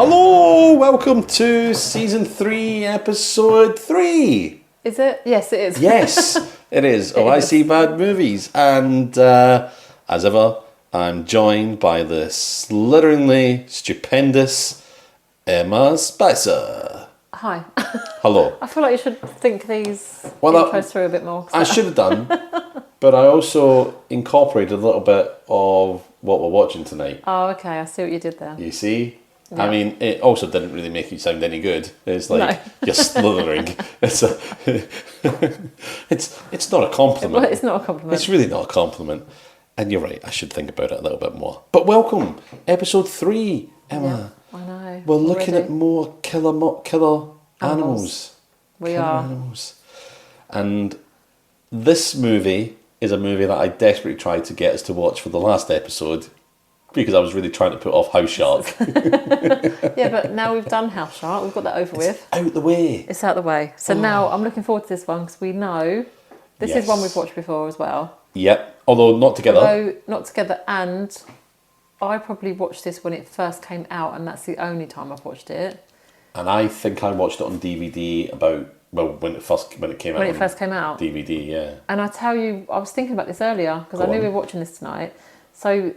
Hello, welcome to season 3, episode 3. Is it? Yes, it is. Yes, it is. Oh, I see bad movies. And as ever, I'm joined by the slitteringly stupendous Emma Spicer. Hi. Hello. I feel like you should think these Well, intros through a bit more. I should have done, but I also incorporated a little bit of what we're watching tonight. Oh, okay. I see what you did there. You see? Yeah. I mean, it also didn't really make you sound any good. It's like No. you're slithering. It's it's not a compliment. Well, it's not a compliment. It's really not a compliment. And you're right. I should think about it a little bit more. But welcome, episode 3, Emma. I know. We're looking already. at more killer animals. We Killer are. animals. And this movie is a movie that I desperately tried to get us to watch for the last episode because I was really trying to put off House Shark. Yeah, but now we've done House Shark. We've got that over with. Out the way. It's out the way. So now I'm looking forward to this one because we know this Yes. is one we've watched before as well. Yep. Although not together. Although not together, and I probably watched this when it first came out, and that's the only time I've watched it. And I think I watched it on DVD when it came out. When it first came out. DVD, yeah. And I tell you, I was thinking about this earlier because Go I knew on. we were watching this tonight. So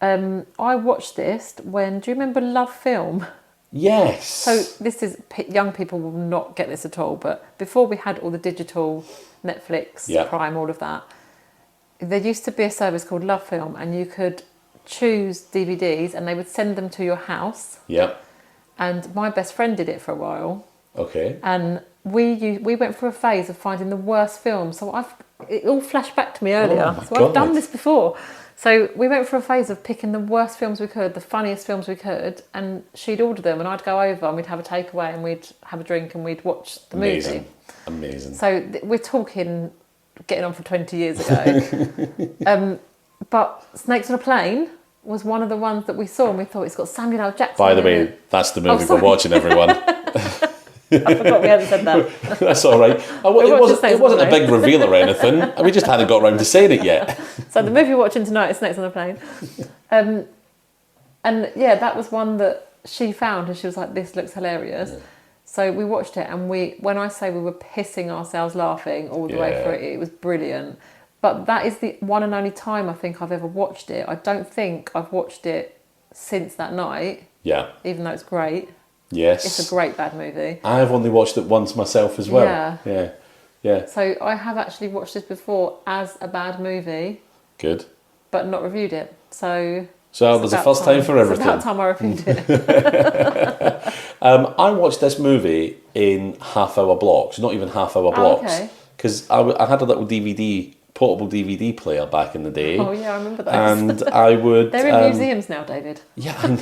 I watched this when, do you remember Love Film? Yes. So this is, young people will not get this at all, but before we had all the digital, Netflix, Yeah. Prime, all of that, there used to be a service called Love Film and you could choose DVDs and they would send them to your house. Yep. And my best friend did it for a while. Okay. And we went through a phase of finding the worst films. So it all flashed back to me earlier. Oh my So I've done God. this before. So we went through a phase of picking the worst films we could, the funniest films we could, and she'd order them and I'd go over and we'd have a takeaway and we'd have a drink and we'd watch the Amazing. movie. Amazing. So we're talking getting on from 20 years ago. But Snakes on a Plane was one of the ones that we saw and we thought it's got Samuel L. Jackson By the in way, it. that's the movie we're sorry. watching, everyone. I forgot we hadn't said that. That's all right. watched It wasn't a Snakes on a big reveal or anything. We just hadn't got around to saying it yet. So the movie we're watching tonight is Snakes on a Plane. And yeah, that was one that she found and she was like, this looks hilarious. Yeah. So we watched it and when I say we were pissing ourselves laughing all the way Yeah. through it, it was brilliant. But that is the one and only time I think I've ever watched it. I don't think I've watched it since that night, Yeah. even though it's great. Yes. It's a great bad movie. I've only watched it once myself as well. Yeah. Yeah. Yeah. So I have actually watched this before as a bad movie, Good. but not reviewed it. So So there's a about first time for everything. It's about time I reviewed it. I watched this movie in half-hour blocks, not even half-hour blocks, okay. because I had a little portable DVD player back in the day, Oh yeah, I remember those. and I would. They're in museums now, David. Yeah, and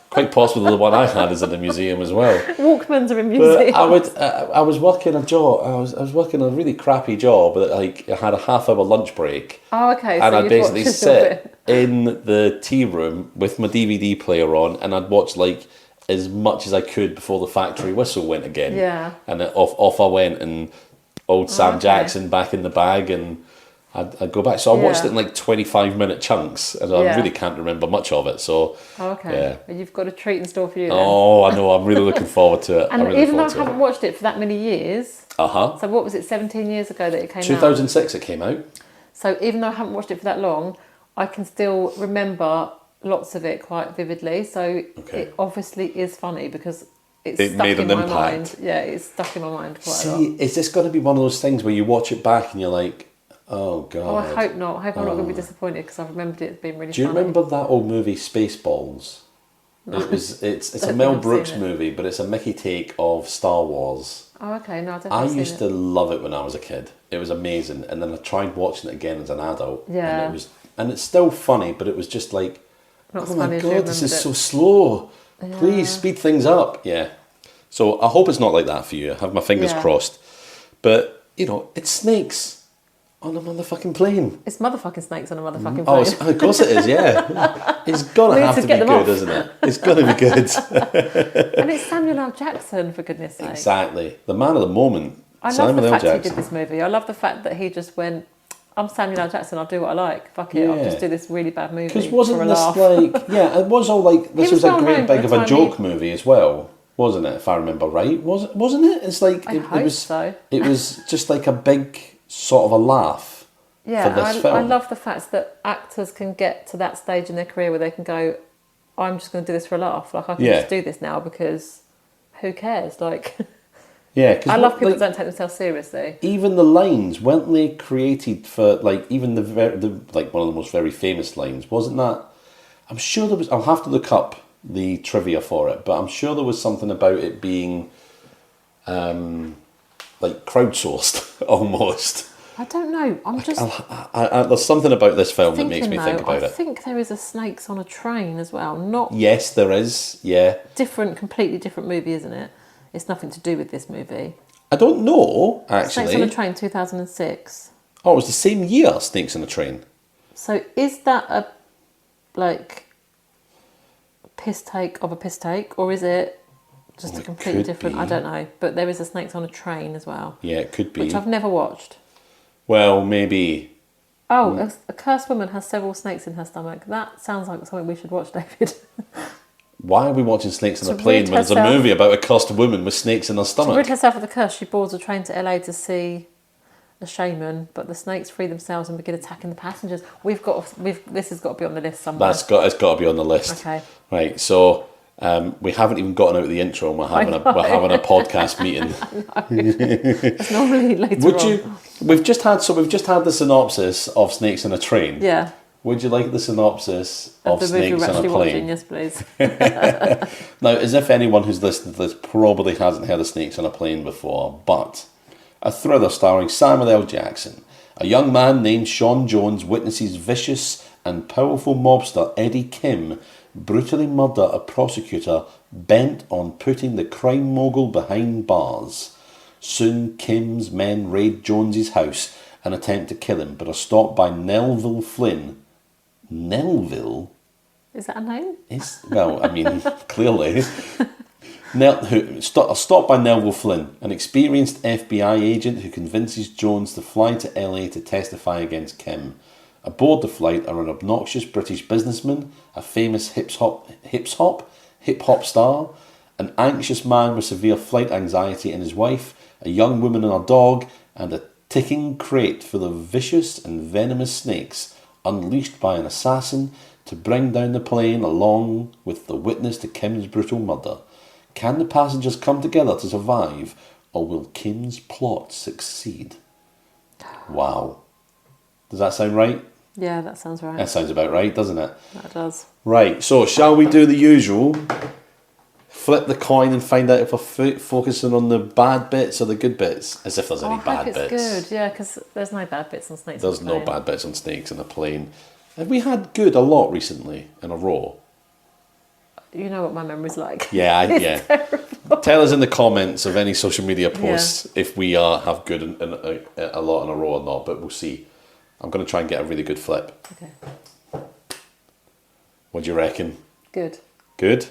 quite possibly the one I had is in a museum as well. Walkmans are in But museums. I was working a job. I was working a really crappy job that like I had a half-hour lunch break. Oh, okay. And So I'd you'd basically watch a little sit in the tea room with my DVD player on, and I'd watch like as much as I could before the factory whistle went again. Yeah. And then off I went, and old Sam okay. Jackson back in the bag, and I'd go back. So I watched Yeah. it in like 25-minute chunks, and I Yeah. really can't remember much of it. So Oh, okay. yeah. You've got a treat in store for you then. Oh, I know. I'm really looking forward to it. and I'm really even though I looking forward haven't watched it for that many years, to it. so what was it, 17 years ago that it came out? 2006 it came out. So even though I haven't watched it for that long, I can still remember lots of it quite vividly. So Okay. it obviously is funny because it's It stuck made in an my impact. mind. Yeah, it's stuck in my mind quite a lot. See, is this going to be one of those things where you watch it back and you're like, oh god? Oh, I hope not. I hope I'm not going to be disappointed because I've remembered it being really Do you funny. remember that old movie Spaceballs? It's a Don't Mel think I've Brooks seen it. movie, but it's a Mickey take of Star Wars. Oh, okay. No, I don't think I I've seen used it. to love it when I was a kid. It was amazing, and then I tried watching it again as an adult. Yeah. and it's still funny, but it was just like, Not as oh my funny as you god, this is remembered so it. slow. Yeah. Please speed things up. Yeah. So I hope it's not like that for you. I have my fingers Yeah. crossed. But you know, it's snakes on a motherfucking plane. It's motherfucking snakes on a motherfucking plane. Oh, of course it is, yeah. It's got We to need have to to be get them good, off. isn't it? It's got to be good. And it's Samuel L. Jackson, for goodness sake. Exactly. The man of the moment. I love Samuel the L. fact he Jackson. did this movie. I love the fact that he just went, I'm Samuel L. Jackson. I'll do what I like. Fuck it. I'll Yeah. just do this really bad movie Because wasn't for a this laugh. like, yeah, it was all like, this He was was a well great known by big the of a time joke movie as well, wasn't it, if I remember right? Wasn't it? It's like, I it hope was, so. it was just like a big sort of a laugh Yeah, for this I film. love the fact that actors can get to that stage in their career where they can go, I'm just going to do this for a laugh. Like, I can Yeah. just do this now because who cares? Like, Yeah, because I love people that don't take themselves seriously. even the lines weren't they created for like even the like one of the most very famous lines, wasn't that? I'm sure there was. I'll have to look up the trivia for it, but I'm sure there was something about it being like crowdsourced almost. I don't know. I'm just There's something about this film that makes thinking me though, think about I it. think there is a Snakes on a Train as well. Not Yes, there is. Yeah, completely different movie, isn't it? It's nothing to do with this movie. I don't know Snakes on a actually. Train 2006. Oh, it was the same year. Snakes on a Train. So is that a like piss take of a piss take, or is it just Well, a it completely could different? be. I don't know. But there is a Snakes on a Train as well, Yeah, it could be. which I've never watched. Well, maybe. Oh, a cursed woman has several snakes in her stomach. That sounds like something we should watch, David. Why are we watching Snakes on To a Plane rid when there's a herself- movie about a cursed woman with snakes in her To stomach? rid herself of the curse, she boards a train to LA to see a shaman, but the snakes free themselves and begin attacking the passengers. This has got to be on the list somewhere. It's got to be on the list. Okay. Right. So we haven't even gotten out of the intro, and we're having a podcast meeting. It's normally later Would on. you? We've just had the synopsis of Snakes on a Train. Yeah. Would you like the synopsis Of of the movie Snakes we're on a actually Plane? watching, yes, please. Now, as if anyone who's listened to this probably hasn't heard of Snakes on a Plane before, but a thriller starring Samuel L. Jackson. A young man named Sean Jones witnesses vicious and powerful mobster Eddie Kim brutally murder a prosecutor bent on putting the crime mogul behind bars. Soon, Kim's men raid Jones's house and attempt to kill him, but are stopped by Nelville Flynn. Nelville? Is that a name? Well, I mean, clearly. Stopped by Nelville Flynn, an experienced FBI agent who convinces Jones to fly to LA to testify against Kim. Aboard the flight are an obnoxious British businessman, a famous hip hop star, an anxious man with severe flight anxiety and his wife, a young woman and a dog, and a ticking crate full of vicious and venomous snakes unleashed by an assassin to bring down the plane along with the witness to Kim's brutal murder. Can the passengers come together to survive, or will Kim's plot succeed? Wow. Does that sound right? Yeah, that sounds right. That sounds about right, doesn't it? That does. Right, so shall we do the usual? Flip the coin and find out if we're focusing on the bad bits or the good bits, as if there's any I bad hope it's bits. good, yeah, because there's no bad bits on Snakes. There's on a no Plane. bad bits on Snakes on a Plane. Have we had good a lot recently in a row? You know what my memory's like. Yeah, It's yeah. terrible. Tell us in the comments of any social media posts if we have good a lot in a row or not, but we'll see. I'm going to try and get a really good flip. Okay, What do you reckon? good. Good?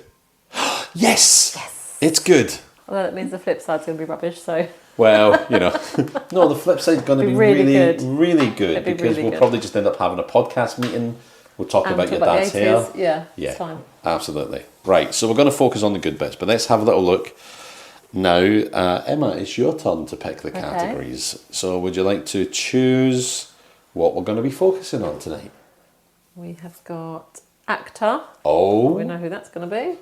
Yes! It's good. Although that means the flip side's going to be rubbish, so Well, you know, no, the flip side's going to be really really, good. really good It'd be because really we'll good. probably just end up having a podcast meeting. We'll talk and about talk your about dad's the hair. 80s. Yeah, Yeah, it's fine. absolutely. Right, so we're going to focus on the good bits, but let's have a little look. Now, Emma, it's your turn to pick the Okay. categories. So would you like to choose what we're going to be focusing on tonight? We have got actor. We Oh, know who that's going to be.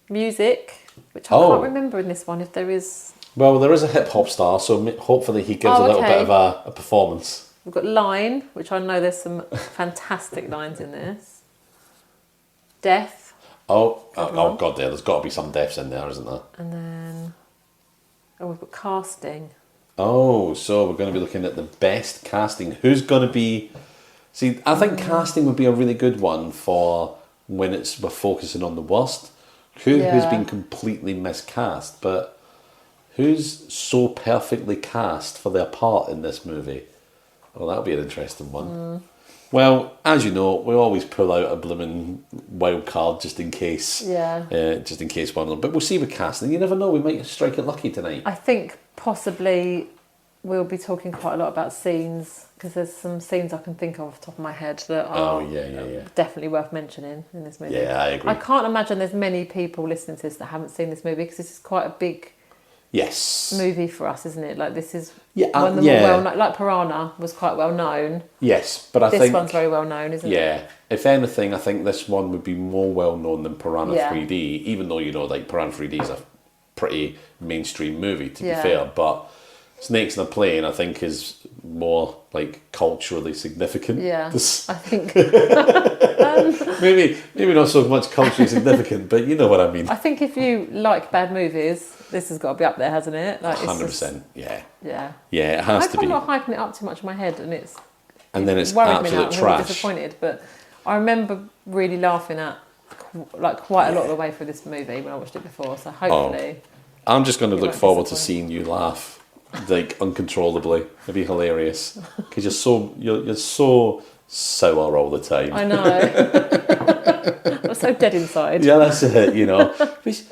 Music, which I Oh. can't remember in this one if there is. well, there is a hip-hop star, so hopefully he gives Oh, a little okay. bit of a performance. We've got line, which I know there's some fantastic lines in this. Death, Oh, Good oh one. God, there's got to be some deaths in there, isn't there? and then we've got casting. Oh, so we're going to be looking at the best casting. Who's going to be... See, I think casting would be a really good one for when we're focusing on the worst. Who's Yeah. been completely miscast, but who's so perfectly cast for their part in this movie? Well, that'll be an interesting one. Well, as you know, we always pull out a blooming wild card just in case. Yeah. Just in case one of them. But we'll see with casting. You never know, we might strike it lucky tonight. I think possibly we'll be talking quite a lot about scenes, because there's some scenes I can think of off the top of my head that are definitely worth mentioning in this movie. Yeah, I agree. I can't imagine there's many people listening to this that haven't seen this movie, because this is quite a big movie for us, isn't it? Like, this is one of the more well known. Like Piranha was quite well known. Yes, but I think this one's very well known, isn't it? Yeah. If anything, I think this one would be more well known than Piranha 3D, even though, you know, like Piranha 3D is a pretty mainstream movie, to be fair. But Snakes on a Plane, I think, is more like culturally significant. Yeah, I think maybe not so much culturally significant, but you know what I mean. I think if you like bad movies, this has got to be up there, hasn't it? Like, 100%. Yeah, it has to be. I'm not hyping it up too much in my head, and it's absolute I'm trash. really disappointed, but I remember really laughing at quite a lot of the way through this movie when I watched it before. So hopefully, I'm just going to look forward to seeing you laugh like uncontrollably. It'd be hilarious because you're so sour all the time. I know. I'm so dead inside. Yeah, that's it. You know, it's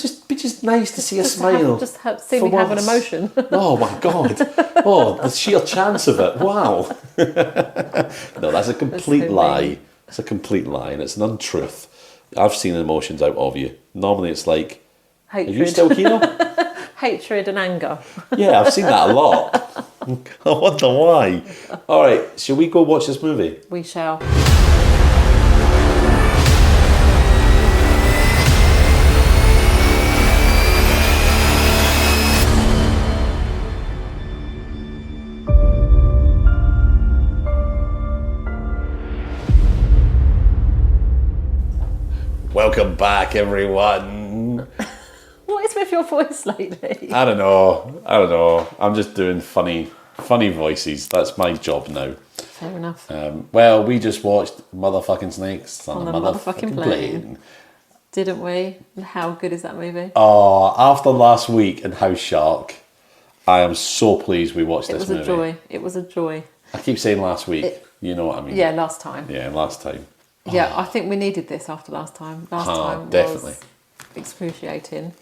just nice to see a smile. See me have an emotion. Oh my god! Oh, the sheer chance of it! Wow. No, that's a complete lie. It's a complete lie, and it's an untruth. I've seen emotions out of you. Normally, it's like, hatred. Are you still Kino? Hatred and anger. Yeah, I've seen that a lot. I wonder why. All right, shall we go watch this movie? We shall. Welcome back, everyone. What is with your voice lately? I don't know. I'm just doing funny voices. That's my job now. Fair enough. Well, we just watched motherfucking Snakes on the motherfucking plane. Didn't we? How good is that movie? Oh, after last week and House Shark, I am so pleased we watched this movie. It was a joy. I keep saying last week. You know what I mean? Yeah, last time. Yeah, last time. Yeah, I think we needed this after last time. Last time definitely was excruciating.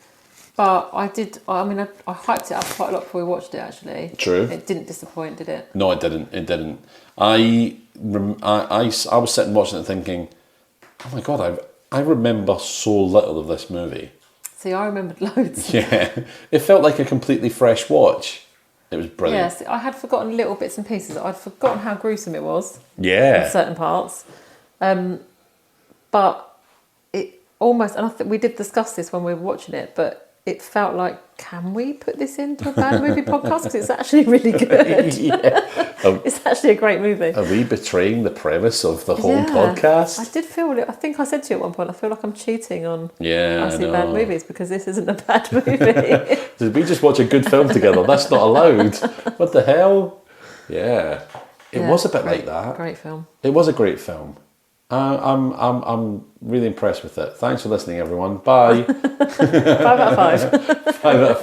But I hyped it up quite a lot before we watched it, actually. True. It didn't disappoint, did it? No, it didn't. I was sitting watching it thinking, oh my god, I remember so little of this movie. See, I remembered loads. Yeah, it felt like a completely fresh watch. It was brilliant. Yes, I had forgotten little bits and pieces. I'd forgotten how gruesome it was. Yeah. In certain parts. But it almost, and I think we did discuss this when we were watching it, but it felt like, can we put this into a bad movie podcast? Because it's actually really good. It's actually a great movie. Are we betraying the premise of the whole podcast? I did feel it. I think I said to you at one point, I feel like I'm cheating on I see bad movies because this isn't a bad movie. Did we just watch a good film together? That's not allowed. What the hell? Yeah. It was a bit like that. Great film. It was a great film. I'm really impressed with it. Thanks for listening, everyone. Bye. 5 out of 5. 5 out of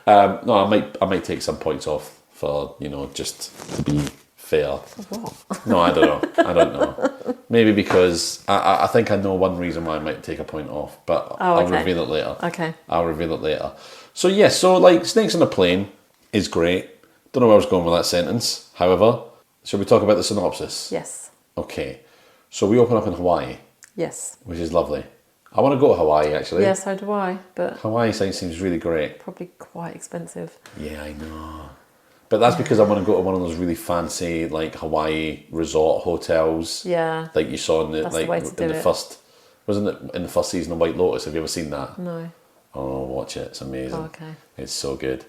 5. No, I might take some points off for, just to be fair. What? No, I don't know. Maybe because I think I know one reason why I might take a point off, but I'll reveal it later. Okay. I'll reveal it later. So yes, like Snakes on a Plane is great. Don't know where I was going with that sentence. However, shall we talk about the synopsis? Yes. Okay. So we open up in Hawaii. Yes. Which is lovely. I want to go to Hawaii, actually. Yeah, so do I, but Hawaii seems really great. Probably quite expensive. Yeah, I know. But that's because I want to go to one of those really fancy, like, Hawaii resort hotels. Yeah. Like you saw in the first... Wasn't it in the first season of White Lotus? Have you ever seen that? No. Oh, watch it. It's amazing. Oh, okay. It's so good.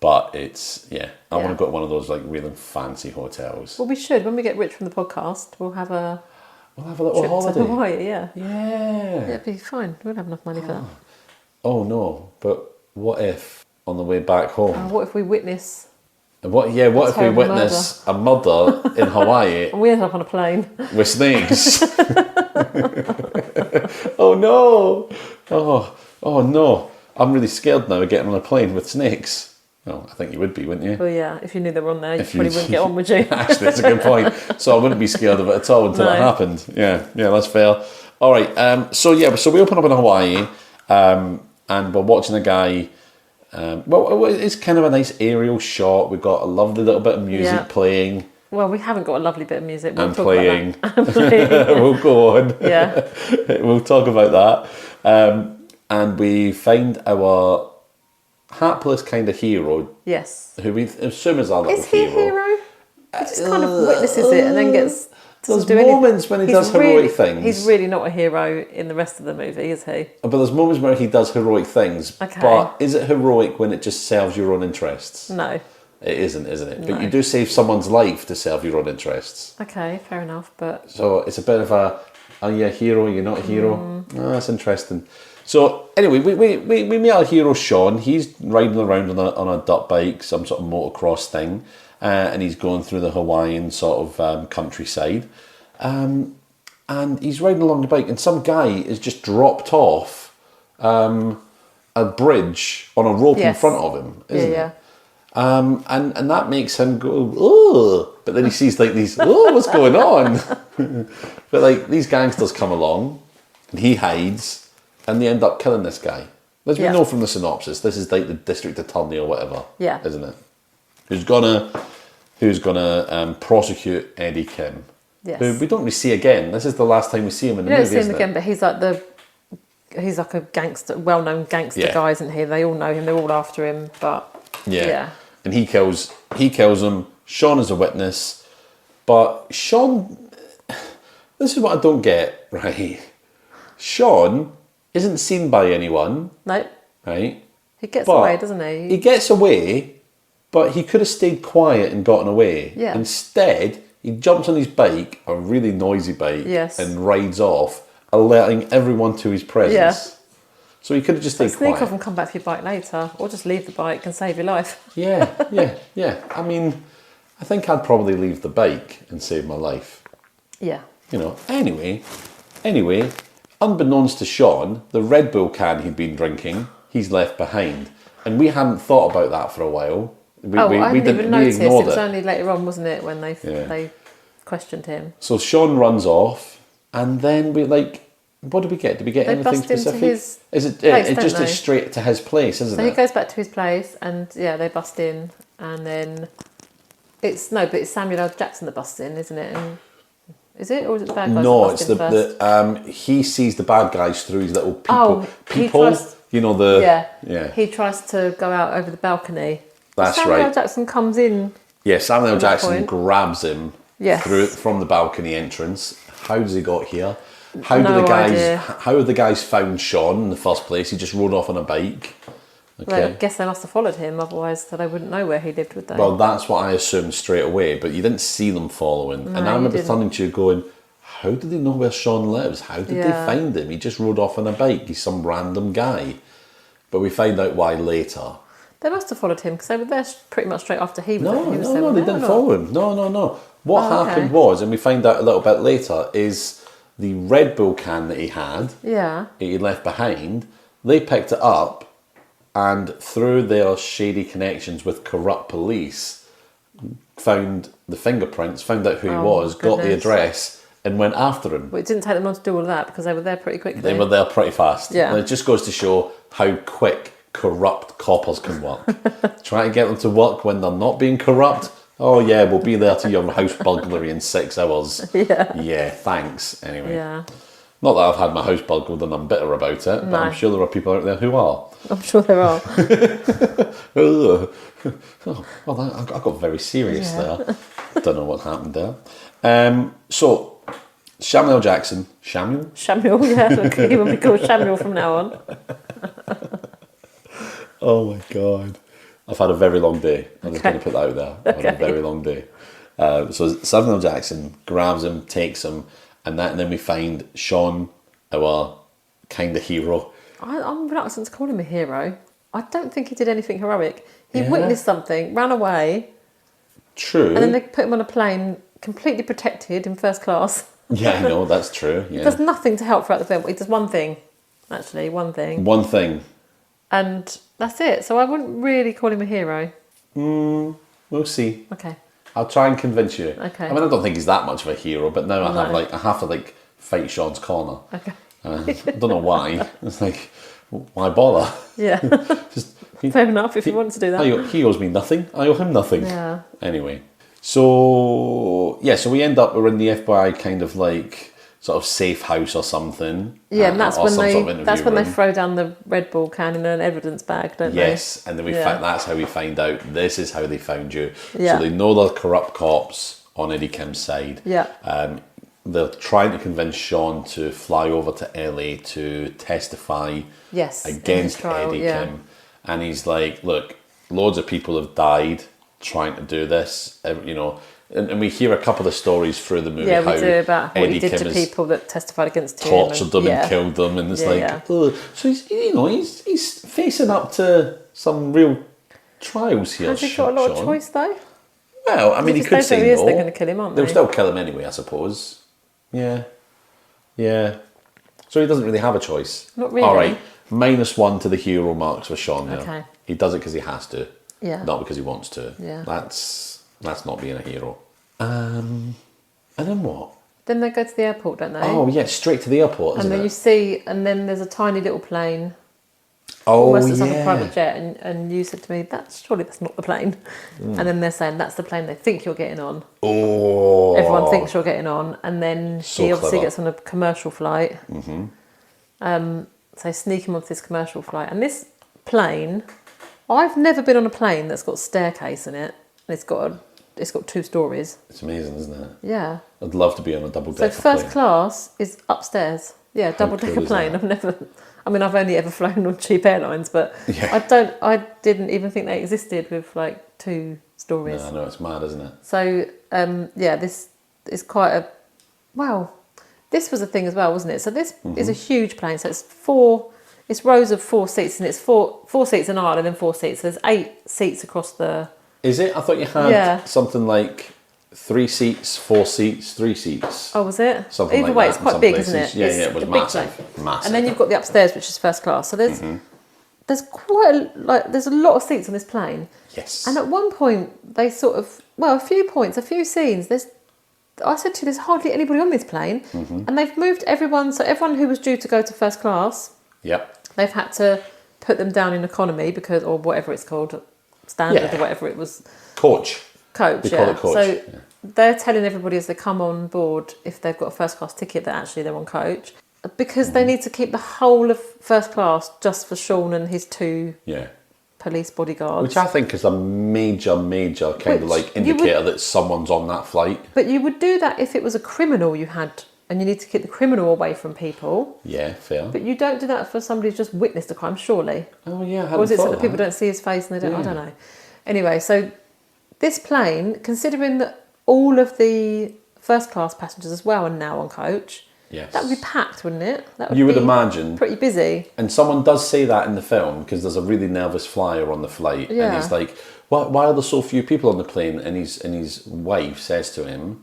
But I want to go to one of those, like, really fancy hotels. Well, we should. When we get rich from the podcast, we'll have a little trip holiday. to Hawaii, yeah. Yeah. It'd be fine. We won't have enough money for that. Oh, no. But what if, on the way back home... what if we witness... What if we witness a murder in Hawaii... And we end up on a plane. With snakes? Oh, no. Oh, no. I'm really scared now of getting on a plane with snakes. Well, I think you would be, wouldn't you? Well, yeah, if you knew they were on there, you probably wouldn't get on, would you? Actually, that's a good point. So I wouldn't be scared of it at all until it happened. Yeah, that's fair. All right, so we open up in Hawaii, and we're watching a guy Well, it's kind of a nice aerial shot. We've got a lovely little bit of music Yeah. playing Well, we haven't got a lovely bit of music. We'll and talk playing. About that. Playing. We'll go on. Yeah. We'll talk about that. And we find our hapless kind of hero, Yes. who we assume is our little Is he a hero? He just kind of witnesses it and then gets. There's doesn't do moments when he does heroic things. He's really not a hero in the rest of the movie, is he? But there's moments where he does heroic things. Okay. But is it heroic when it just serves your own interests? No. It isn't it? No. But you do save someone's life to serve your own interests. Okay, fair enough, but So it's a bit of a, are you a hero? You're not a hero? Oh, that's interesting. So anyway, we meet our hero Sean. He's riding around on a dirt bike, some sort of motocross thing, and he's going through the Hawaiian sort of countryside. And he's riding along the bike, and some guy is just dropped off a bridge on a rope in Yes. front of him, isn't yeah. it? And that makes him go, oh, but then he sees like these, oh, what's going on? But like these gangsters come along and he hides and they end up killing this guy. As we Yeah. know from the synopsis, this is like the district attorney or whatever, Yeah. isn't it? Who's gonna prosecute Eddie Kim, Yes. who we don't really see again. This is the last time we see him in the You don't movie, see him isn't again, it? but he's like a gangster, well-known gangster Yeah. guy, isn't he? They all know him. They're all after him, but yeah. And he kills him. Sean is a witness, but Sean, this is what I don't get, right? Sean isn't seen by anyone, No, right? he gets But away, doesn't he? He gets away, but he could have stayed quiet and gotten away. Yeah. Instead, he jumps on his bike, a really noisy bike, Yes. and rides off, alerting everyone to his presence. Yeah. So he could have just stayed Sneak quiet. off and come back for your bike later, or just leave the bike and save your life. Yeah. I mean, I think I'd probably leave the bike and save my life. Yeah. You know. Anyway, unbeknownst to Sean, the Red Bull can he'd been drinking, he's left behind, and we hadn't thought about that for a while. I didn't even notice. It ignored was it. only later on, wasn't it, when Yeah. they questioned him. So Sean runs off, and then we what do we get? Did we get They anything bust into specific? his Is it place, it don't just they? is straight to his place, isn't So he it? goes back to his place, and yeah, they bust in, and then it's Samuel L. Jackson that busts in, isn't it? And is it, or is it the bad guys? No, that it's bust in first? he sees the bad guys through his little Oh, he people. tries- You know the Yeah. He tries to go out over the balcony. That's Samuel L. right. Jackson comes in. Yeah, Samuel L. At that Jackson point. grabs him Yes. from the balcony entrance. How does he got here? How No idea. How have the guys found Sean in the first place? He just rode off on a bike. Well, I Okay. guess they must have followed him, otherwise they wouldn't know where he lived, would they? Well, that's what I assumed straight away, but you didn't see them following. No, and I you remember didn't. turning to you going, how did they know where Sean lives? How did they Yeah. find him? He just rode off on a bike. He's some random guy. But we find out why later. They must have followed him because they were there pretty much straight after he was No, there. He was there, they weren't didn't or not? follow him. No. What Oh, okay. happened was, and we find out a little bit later, is the Red Bull can that he had, Yeah. he left behind, they picked it up, and through their shady connections with corrupt police, found the fingerprints, found out who he Oh, was, got the goodness. address, and went after him. But it didn't take them long to do all of that because they were there pretty quickly. They were there pretty fast. Yeah. And it just goes to show how quick corrupt coppers can work. Try to get them to work when they're not being corrupt. Oh yeah, we'll be there to your house burglary in 6 hours. Yeah. Yeah, thanks. Anyway. Yeah. Not that I've had my house burgled and I'm bitter about it, but No. I'm sure there are people out there who are. I'm sure there are. Ugh. Oh, well, I got very serious Yeah. there. Don't know what happened there. So, Samuel L. Jackson. Samuel? Samuel, yeah. Look, he will be called Samuel from now on. Oh my God. I've had a very long day. I'm just Okay. going to put that out there. I've had a Okay. very long day. So Samuel L. Jackson grabs him, takes him, and then we find Sean, our kind of hero. I'm reluctant to call him a hero. I don't think he did anything heroic. He Yeah. witnessed something, ran away, True. and then they put him on a plane, completely protected in first class. Yeah, I know, that's true. Yeah. Does nothing to help throughout the film. He does one thing, actually, one thing. One thing. And that's it. So I wouldn't really call him a hero. We'll see. Okay. I'll try and convince you. Okay. I mean, I don't think he's that much of a hero, but now I No. have to fight Sean's corner. Okay. I don't know why. It's like, why bother? Yeah. Just Fair enough if you want to do that. He owes me nothing. I owe him nothing. Yeah. Anyway, so we end up, we're in the FBI kind of like sort of safe house or something. Yeah, and that's or when some they sort of interview that's when they room. throw down the Red Bull can in an evidence bag, don't Yes, and then Yeah. that's how we find out this is how they found you. Yeah. So they know they're corrupt cops on Eddie Kim's side. Yeah. They're trying to convince Sean to fly over to LA to testify Yes, in his against trial, Eddie yeah. Kim. And he's like, look, loads of people have died trying to do this, and we hear a couple of stories through the movie Yeah, how we do about what Eddie he did Kim to has people that testified against him. tortured them yeah. and killed them, and it's Yeah, like, yeah. ugh. So he's facing up to some real trials here. Has he got a lot of Sean. choice though? Well, I mean, he Because could they say know he is, no. they're going to kill him, aren't They'll they? still kill him anyway, I suppose. Yeah. So he doesn't really have a choice. Not really. All right, -1 to the hero marks for Sean there. Okay. He does it because he has to. Yeah. Not because he wants to. Yeah. That's not being a hero. And then what? Then they go to the airport, don't they? Oh yeah, straight to the airport, isn't and then it? you see, and then there's a tiny little plane. Oh Almost looks like a yeah. private jet, and you said to me, surely that's not the plane. Mm. And then they're saying that's the plane they think you're getting on. Oh. Everyone thinks you're getting on, and then So she obviously clever. gets on a commercial flight. Mm-hmm. So sneak him onto this commercial flight, and this plane, I've never been on a plane that's got a staircase in it, and it's got 2 stories. It's amazing, isn't it? Yeah. I'd love to be on a double So decker first plane. class is upstairs. Yeah, double decker cool is plane. that? I've only ever flown on cheap airlines, but Yeah. I didn't even think they existed with like 2 stories. No, I know, it's mad, isn't it? So this is quite a this was a thing as well, wasn't it? So this is a huge plane. So it's rows of 4 seats, and it's four seats an aisle and then 4 seats. So there's 8 seats across the. Is it? I thought you had Yeah. something like 3 seats, 4 seats, 3 seats. Oh, was it? Something Either like way, that it's in quite some big, places. isn't it? Yeah, It's yeah, it was a big massive, plane. massive. And then you've got the upstairs, which is first class. So there's there's a lot of seats on this plane. Yes. And at one point, they sort of a few scenes. I said to you, there's hardly anybody on this plane, and they've moved everyone. So everyone who was due to go to first class, Yep. they've had to put them down in economy or whatever it's called, standard Yeah. or whatever it was. Coach. Coach, They call it coach, So yeah. they're telling everybody as they come on board, if they've got a first class ticket, that actually they're on coach, because they need to keep the whole of first class just for Sean and his 2 Yeah. police bodyguards. Which I think is a major kind of Which like you indicator that someone's on that flight. But you would do that if it was a criminal you had, and you need to keep the criminal away from people. Yeah, fair. But you don't do that for somebody who's just witnessed a crime, surely. Oh yeah, I hadn't Or is it so thought that of people that. don't see his face and they don't? I Yeah. don't know. Anyway, so this plane, considering that all of the first class passengers as well are now on coach, Yes. that would be packed, wouldn't it? That You would be imagine. pretty busy. And someone does say that in the film because there's a really nervous flyer on the flight, and Yeah. he's like, "Why are there so few people on the plane?" And his wife says to him,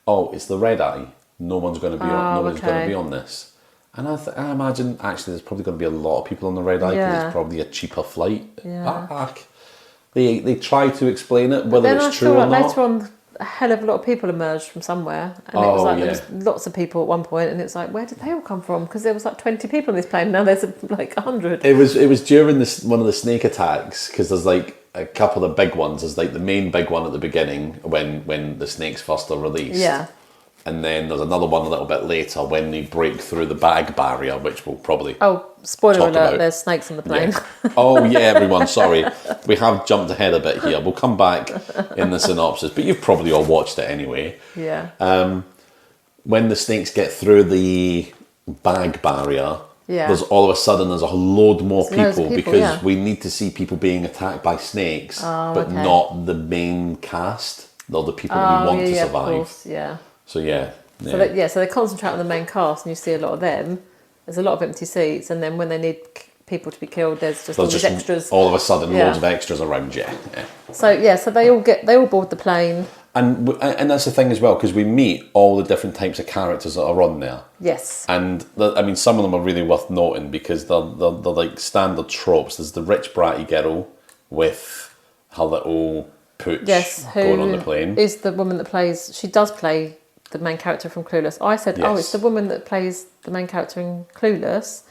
"Oh, it's the red eye. No one's going to be on. No one's going to okay. be on this." And I imagine actually there's probably going to be a lot of people on the red eye because Yeah. it's probably a cheaper flight. Yeah. They try to explain it whether Then I it's true feel or like not. later on, a hell of a lot of people emerged from somewhere, and it Oh, was like yeah. there was lots of people at one point, and it's like, where did they all come from? Because there was like 20 people on this plane. Now there's like 100. It was during this one of the snake attacks because there's like a couple of the big ones. There's like the main big one at the beginning when the snakes first are released. Yeah. And then there's another one a little bit later when they break through the bag barrier, which we'll probably. Oh, spoiler Talk alert! about- There's snakes on the plane. Yeah. Oh yeah, everyone. Sorry, we have jumped ahead a bit here. We'll come back in the synopsis, but you've probably all watched it anyway. Yeah. When the snakes get through the bag barrier, Yeah. there's all of a sudden there's a load more There's loads of people people, because yeah. we need to see people being attacked by snakes, but okay. not the main cast. They're the people we want to Of survive. course, yeah. So yeah. So they concentrate on the main cast, and you see a lot of them. There's a lot of empty seats, and then when they need people to be killed, there's just all There's these just extras. all of a sudden Yeah. loads of extras around you. Yeah. So they all board the plane. And that's the thing as well, because we meet all the different types of characters that are on there. Yes. And some of them are really worth noting because they're like standard tropes. There's the rich bratty girl with her little pooch Yes, going on who the plane. is the woman that plays? She does play the main character from Clueless. I said, "Oh, Yes. it's the woman that plays the main character in Clueless,"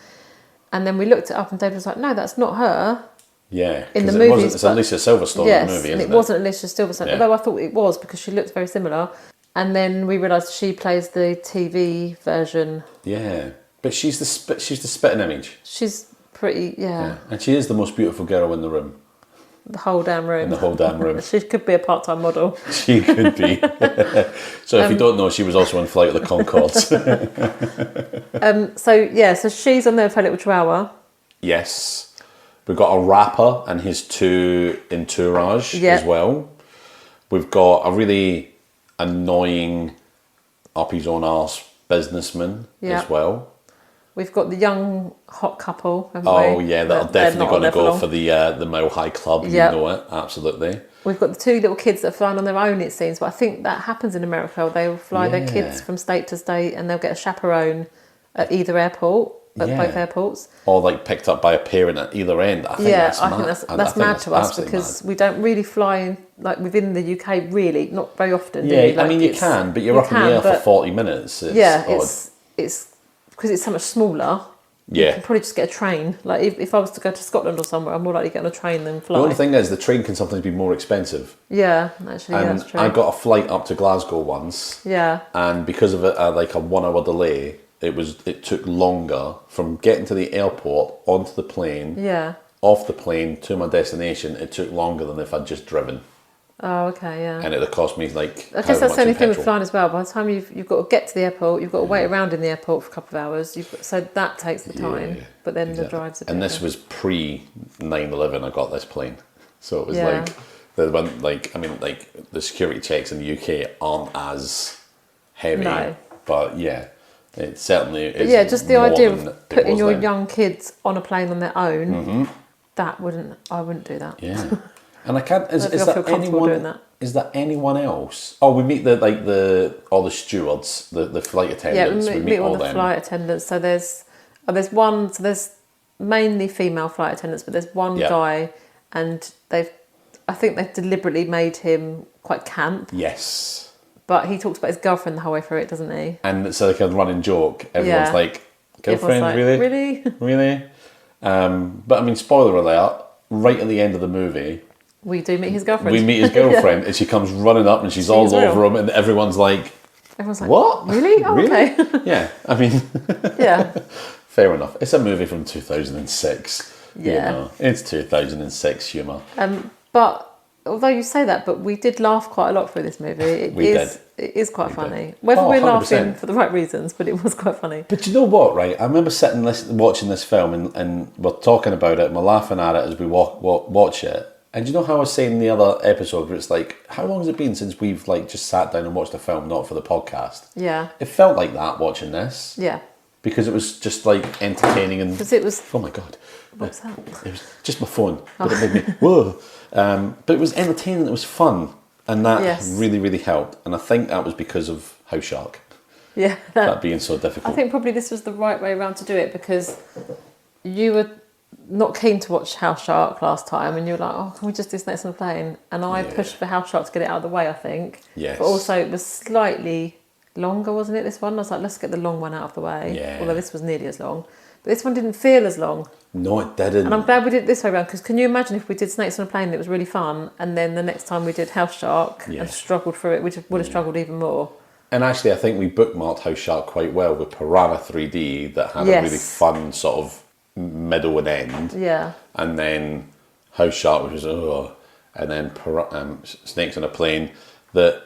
and then we looked it up, and David was like, "No, that's not her." Yeah, in the 'cause movies. It's Alicia Silverstone in the movie, and isn't it wasn't Alicia Silverstone, Yeah. although I thought it was because she looked very similar. And then we realised she plays the TV version. Yeah, but she's the spitting image. She's pretty, Yeah, and she is the most beautiful girl in the room. the whole damn room. In the whole damn room. She could be a part-time model. She could be. So if you don't know, she was also on Flight of the Conchords. So she's on there for a little chihuahua. Yes. We've got a rapper and his two entourage as well. We've got a really annoying up his own arse businessman as well. We've got the young hot couple, haven't we? Oh yeah, they're definitely going to go for the Mile High Club. You know it, absolutely. We've got the two little kids that are flying on their own, it seems, but I think that happens in America. They'll fly their kids from state to state and they'll get a chaperone at either airport, at both airports. Or like picked up by a parent at either end. I think that's mad to us because we don't really fly like within the UK really, not very often. Yeah, like, I mean you can, but you're up in the air for 40 minutes. It's because it's so much smaller. Yeah. You can probably just get a train. Like if I was to go to Scotland or somewhere, I'm more likely to get on a train than fly. The only thing is the train can sometimes be more expensive. Yeah, actually, and that's true. I got a flight up to Glasgow once. Yeah. And because of it, like a 1 hour delay, it took longer from getting to the airport, onto the plane, off the plane to my destination. It took longer than if I'd just driven. Oh, okay, yeah. And it would cost me like. I guess that's the only thing with flying as well. By the time you've got to get to the airport, you've got to wait around in the airport for a couple of hours. So that takes the time. But then the drive's a bit. And this was pre 9/11. I got this plane, so it was like the security checks in the UK aren't as heavy. No. But yeah, it certainly is. Yeah, just the idea of putting your young kids on a plane on their own. I wouldn't do that. Yeah. And I can't. Is there anyone else? Oh, we meet all the stewards, the flight attendants. Yeah, we meet all the flight attendants. So there's one. So there's mainly female flight attendants, but there's one guy, and I think they've deliberately made him quite camp. Yes. But he talks about his girlfriend the whole way through it, doesn't he? And it's like a running joke. Everyone's like, girlfriend, really? Really? But I mean, spoiler alert! Right at the end of the movie. We do meet his girlfriend. We meet his girlfriend, and she comes running up, and she's all over him, and everyone's like, "What? Really? Oh, really? Okay." Yeah, I mean, yeah, fair enough. It's a movie from 2006. Yeah, you know, it's 2006 humour. But although you say that, but we did laugh quite a lot through this movie. It is quite funny. Whether we're 100%. Laughing for the right reasons, but it was quite funny. But you know what, right? I remember watching this film, and we're talking about it, and we're laughing at it as we watch it. And do you know how I was saying in the other episode where it's like, how long has it been since we've like just sat down and watched a film, not for the podcast? Yeah. It felt like that watching this. Yeah. Because it was just like entertaining and... Because it was... Oh my God. What's that? It was just my phone, but it made me, whoa. But it was entertaining, it was fun. And that really, really helped. And I think that was because of House Shark. Yeah. That being so difficult. I think probably this was the right way around to do it because you were not keen to watch House Shark last time and you were like, oh, can we just do Snakes on a Plane? And I pushed for House Shark to get it out of the way, I think. Yes. But also it was slightly longer, wasn't it, this one? I was like, let's get the long one out of the way. Yeah. Although this was nearly as long. But this one didn't feel as long. No, it didn't. And I'm glad we did it this way around because can you imagine if we did Snakes on a Plane and it was really fun and then the next time we did House Shark and struggled through it, we would have struggled even more. And actually, I think we bookmarked House Shark quite well with Piranha 3D that had a really fun sort of middle and end. Yeah. And then House Shark, which was, and then Snakes on a Plane that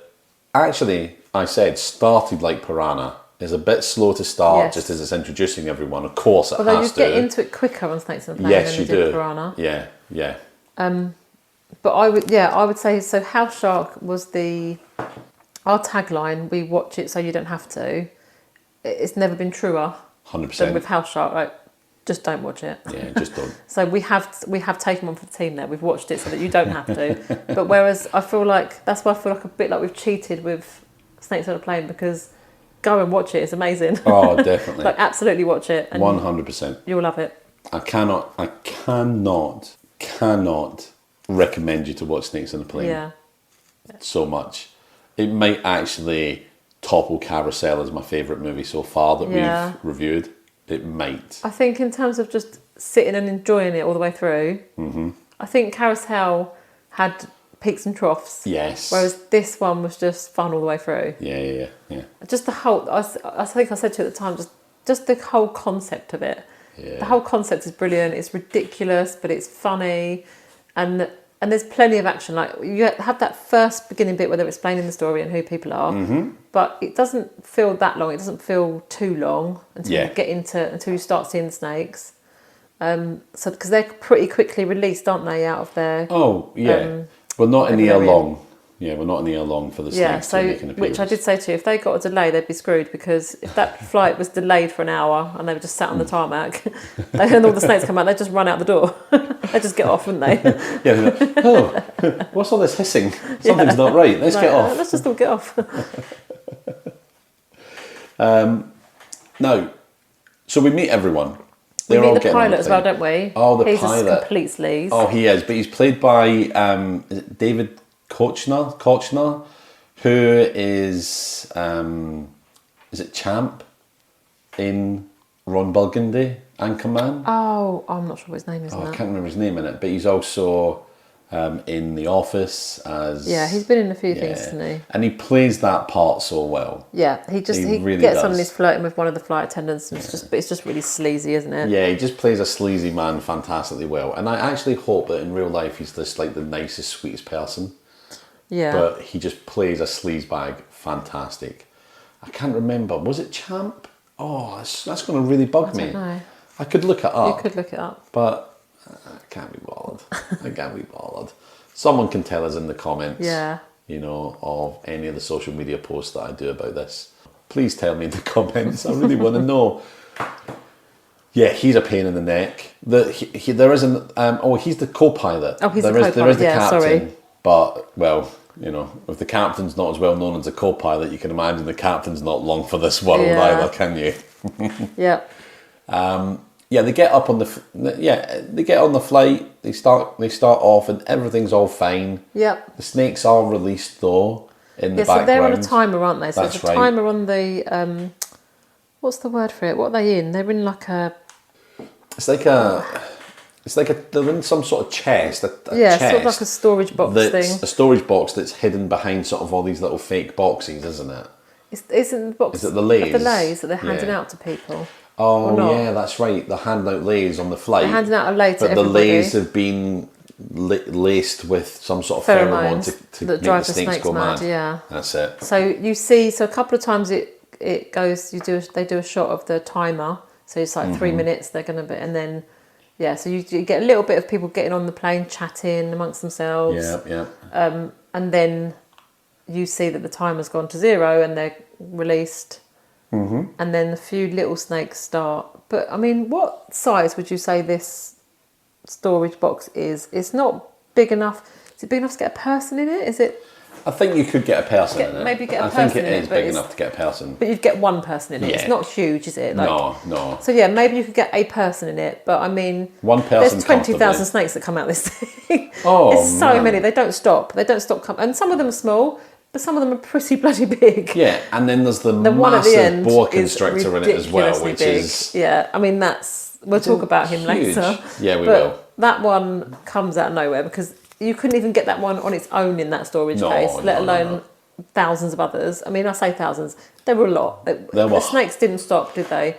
actually, I said, started like Piranha. Is a bit slow to start just as it's introducing everyone. Of course, it has to. Although you get into it quicker on Snakes on a Plane than you did Piranha. Yeah, yeah. But I would say so. House Shark was our tagline. We watch it so you don't have to. It's never been truer. 100%. Than with House Shark, like just don't watch it. Yeah, just don't. So we have taken one for the team there. We've watched it so that you don't have to. But whereas I feel like that's why I feel like a bit like we've cheated with Snakes on a Plane because. Go and watch it. It's amazing. Oh, definitely. Like, absolutely watch it. And 100%. You'll love it. I cannot recommend you to watch Snakes on a Plane. Yeah. So much. It might actually topple Carousel as my favourite movie so far that we've reviewed. It might. I think in terms of just sitting and enjoying it all the way through, I think Carousel had peaks and troughs. Yes. Whereas this one was just fun all the way through. Yeah. Just the whole, I think I said to you at the time, just the whole concept of it. Yeah. The whole concept is brilliant. It's ridiculous, but it's funny, and there's plenty of action. Like you have that first beginning bit where they're explaining the story and who people are, but it doesn't feel that long. It doesn't feel too long until you start seeing the snakes. So because they're pretty quickly released, aren't they, out of their? Oh yeah. We're not in here long. Yeah, we're not in here long for the snakes to make an appearance. Which I did say to you, if they got a delay, they'd be screwed, because if that flight was delayed for an hour and they were just sat on the tarmac, and all the snakes come out, they'd just run out the door. They'd just get off, wouldn't they? Yeah. Like, oh, what's all this hissing? Something's not right. Let's get off. Let's just all get off. No. So we meet everyone. We They're all meet the getting on pilot as well, don't we? Oh, the He's pilot. He's a complete sleaze. Oh, he is. But he's played by is it David Kochner, who is it Champ in Ron Burgundy, Anchorman? Oh, I'm not sure what his name is. I can't remember his name in it, but he's also in The Office as... Yeah, he's been in a few things, hasn't he? And he plays that part so well. Yeah, he really gets does. on and he's flirting with one of the flight attendants, and it's just really sleazy, isn't it? Yeah, he just plays a sleazy man fantastically well. And I actually hope that in real life he's just like the nicest, sweetest person. Yeah. But he just plays a sleazebag fantastic. I can't remember. Was it Champ? Oh, that's going to really bug me. I don't know. I could look it up. You could look it up. But I can't be bothered. I can't be bothered. Someone can tell us in the comments, of any of the social media posts that I do about this. Please tell me in the comments. I really want to know. Yeah, he's a pain in the neck. There isn't... he's the co-pilot. Oh, he's the co-pilot. There is the captain. Sorry. But, well, if the captain's not as well known as the co-pilot, you can imagine the captain's not long for this world either, can you? Yeah. They get up on they get on the flight. They start off and everything's all fine. Yep. The snakes are released though in the background. So they're on a timer, aren't they? So That's there's a timer on the what's the word for it? What are they in? They're in like a... they're in some sort of chest. Sort of like a storage box thing. A storage box that's hidden behind sort of all these little fake boxes, isn't it? Isn't the box? Is it the lays? The lays that they're handing out to people. Oh yeah, that's right. They're handing out lays on the flight. They're handing out a lay to but everybody. the lays have been laced with some sort of pheromone to that make drive the the snakes go mad. Yeah, that's it. So you see, a couple of times it goes. They do a shot of the timer. So it's like 3 minutes. They're going to be, and then so you get a little bit of people getting on the plane, chatting amongst themselves. Yeah. And then you see that the timer's gone to 0 and they're released. Mm-hmm. And then a few little snakes start. But I mean, what size would you say this storage box is? It's not big enough. Is it big enough to get a person in it? Is it? I think you could get a person in it. Maybe get a I person think in it. it is big enough to get a person. But you'd get one person in it. Yeah. It's not huge, is it? No. So yeah, maybe you could get a person in it. But I mean, one person. There's 20,000 snakes that come out this thing. Oh, there's so man. many. They don't stop. And some of them are small, but some of them are pretty bloody big. Yeah, and then there's the one at the massive end boa is constrictor in it as well, ridiculously which big. is... Yeah, I mean, we'll talk about him huge. later. Yeah, we but will. That one comes out of nowhere because you couldn't even get that one on its own in that storage case, let alone thousands of others. I mean, I say thousands. There were a lot. The snakes didn't stop, did they?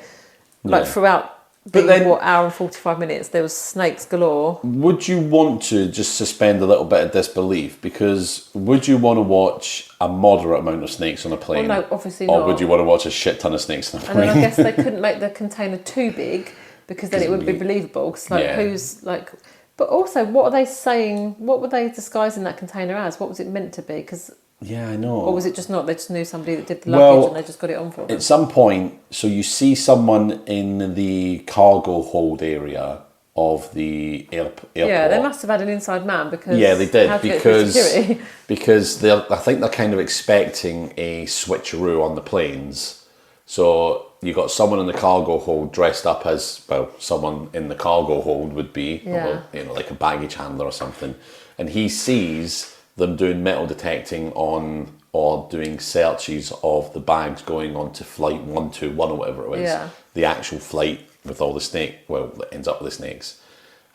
Like throughout the hour and 45 minutes, there was snakes galore. Would you want to just suspend a little bit of disbelief? Because would you want to watch a moderate amount of snakes on a plane? Well, no, obviously not. Or would you want to watch a shit ton of snakes on a plane? And then I guess they couldn't make the container too big because then it wouldn't be believable. Cause who's like... But also, what are they saying? What were they disguising that container as? What was it meant to be? Because... Yeah, I know. Or was it just not? They just knew somebody that did the luggage and they just got it on for them. At some point, so you see someone in the cargo hold area of the airport. Yeah, they must have had an inside man because... Yeah, they did because I think they're kind of expecting a switcheroo on the planes. So you got someone in the cargo hold dressed up as, well, someone in the cargo hold would be, like a baggage handler or something. And he sees them doing metal detecting on or doing searches of the bags going on to flight 121 or whatever it was, the actual flight with all the snake, well, that ends up with the snakes.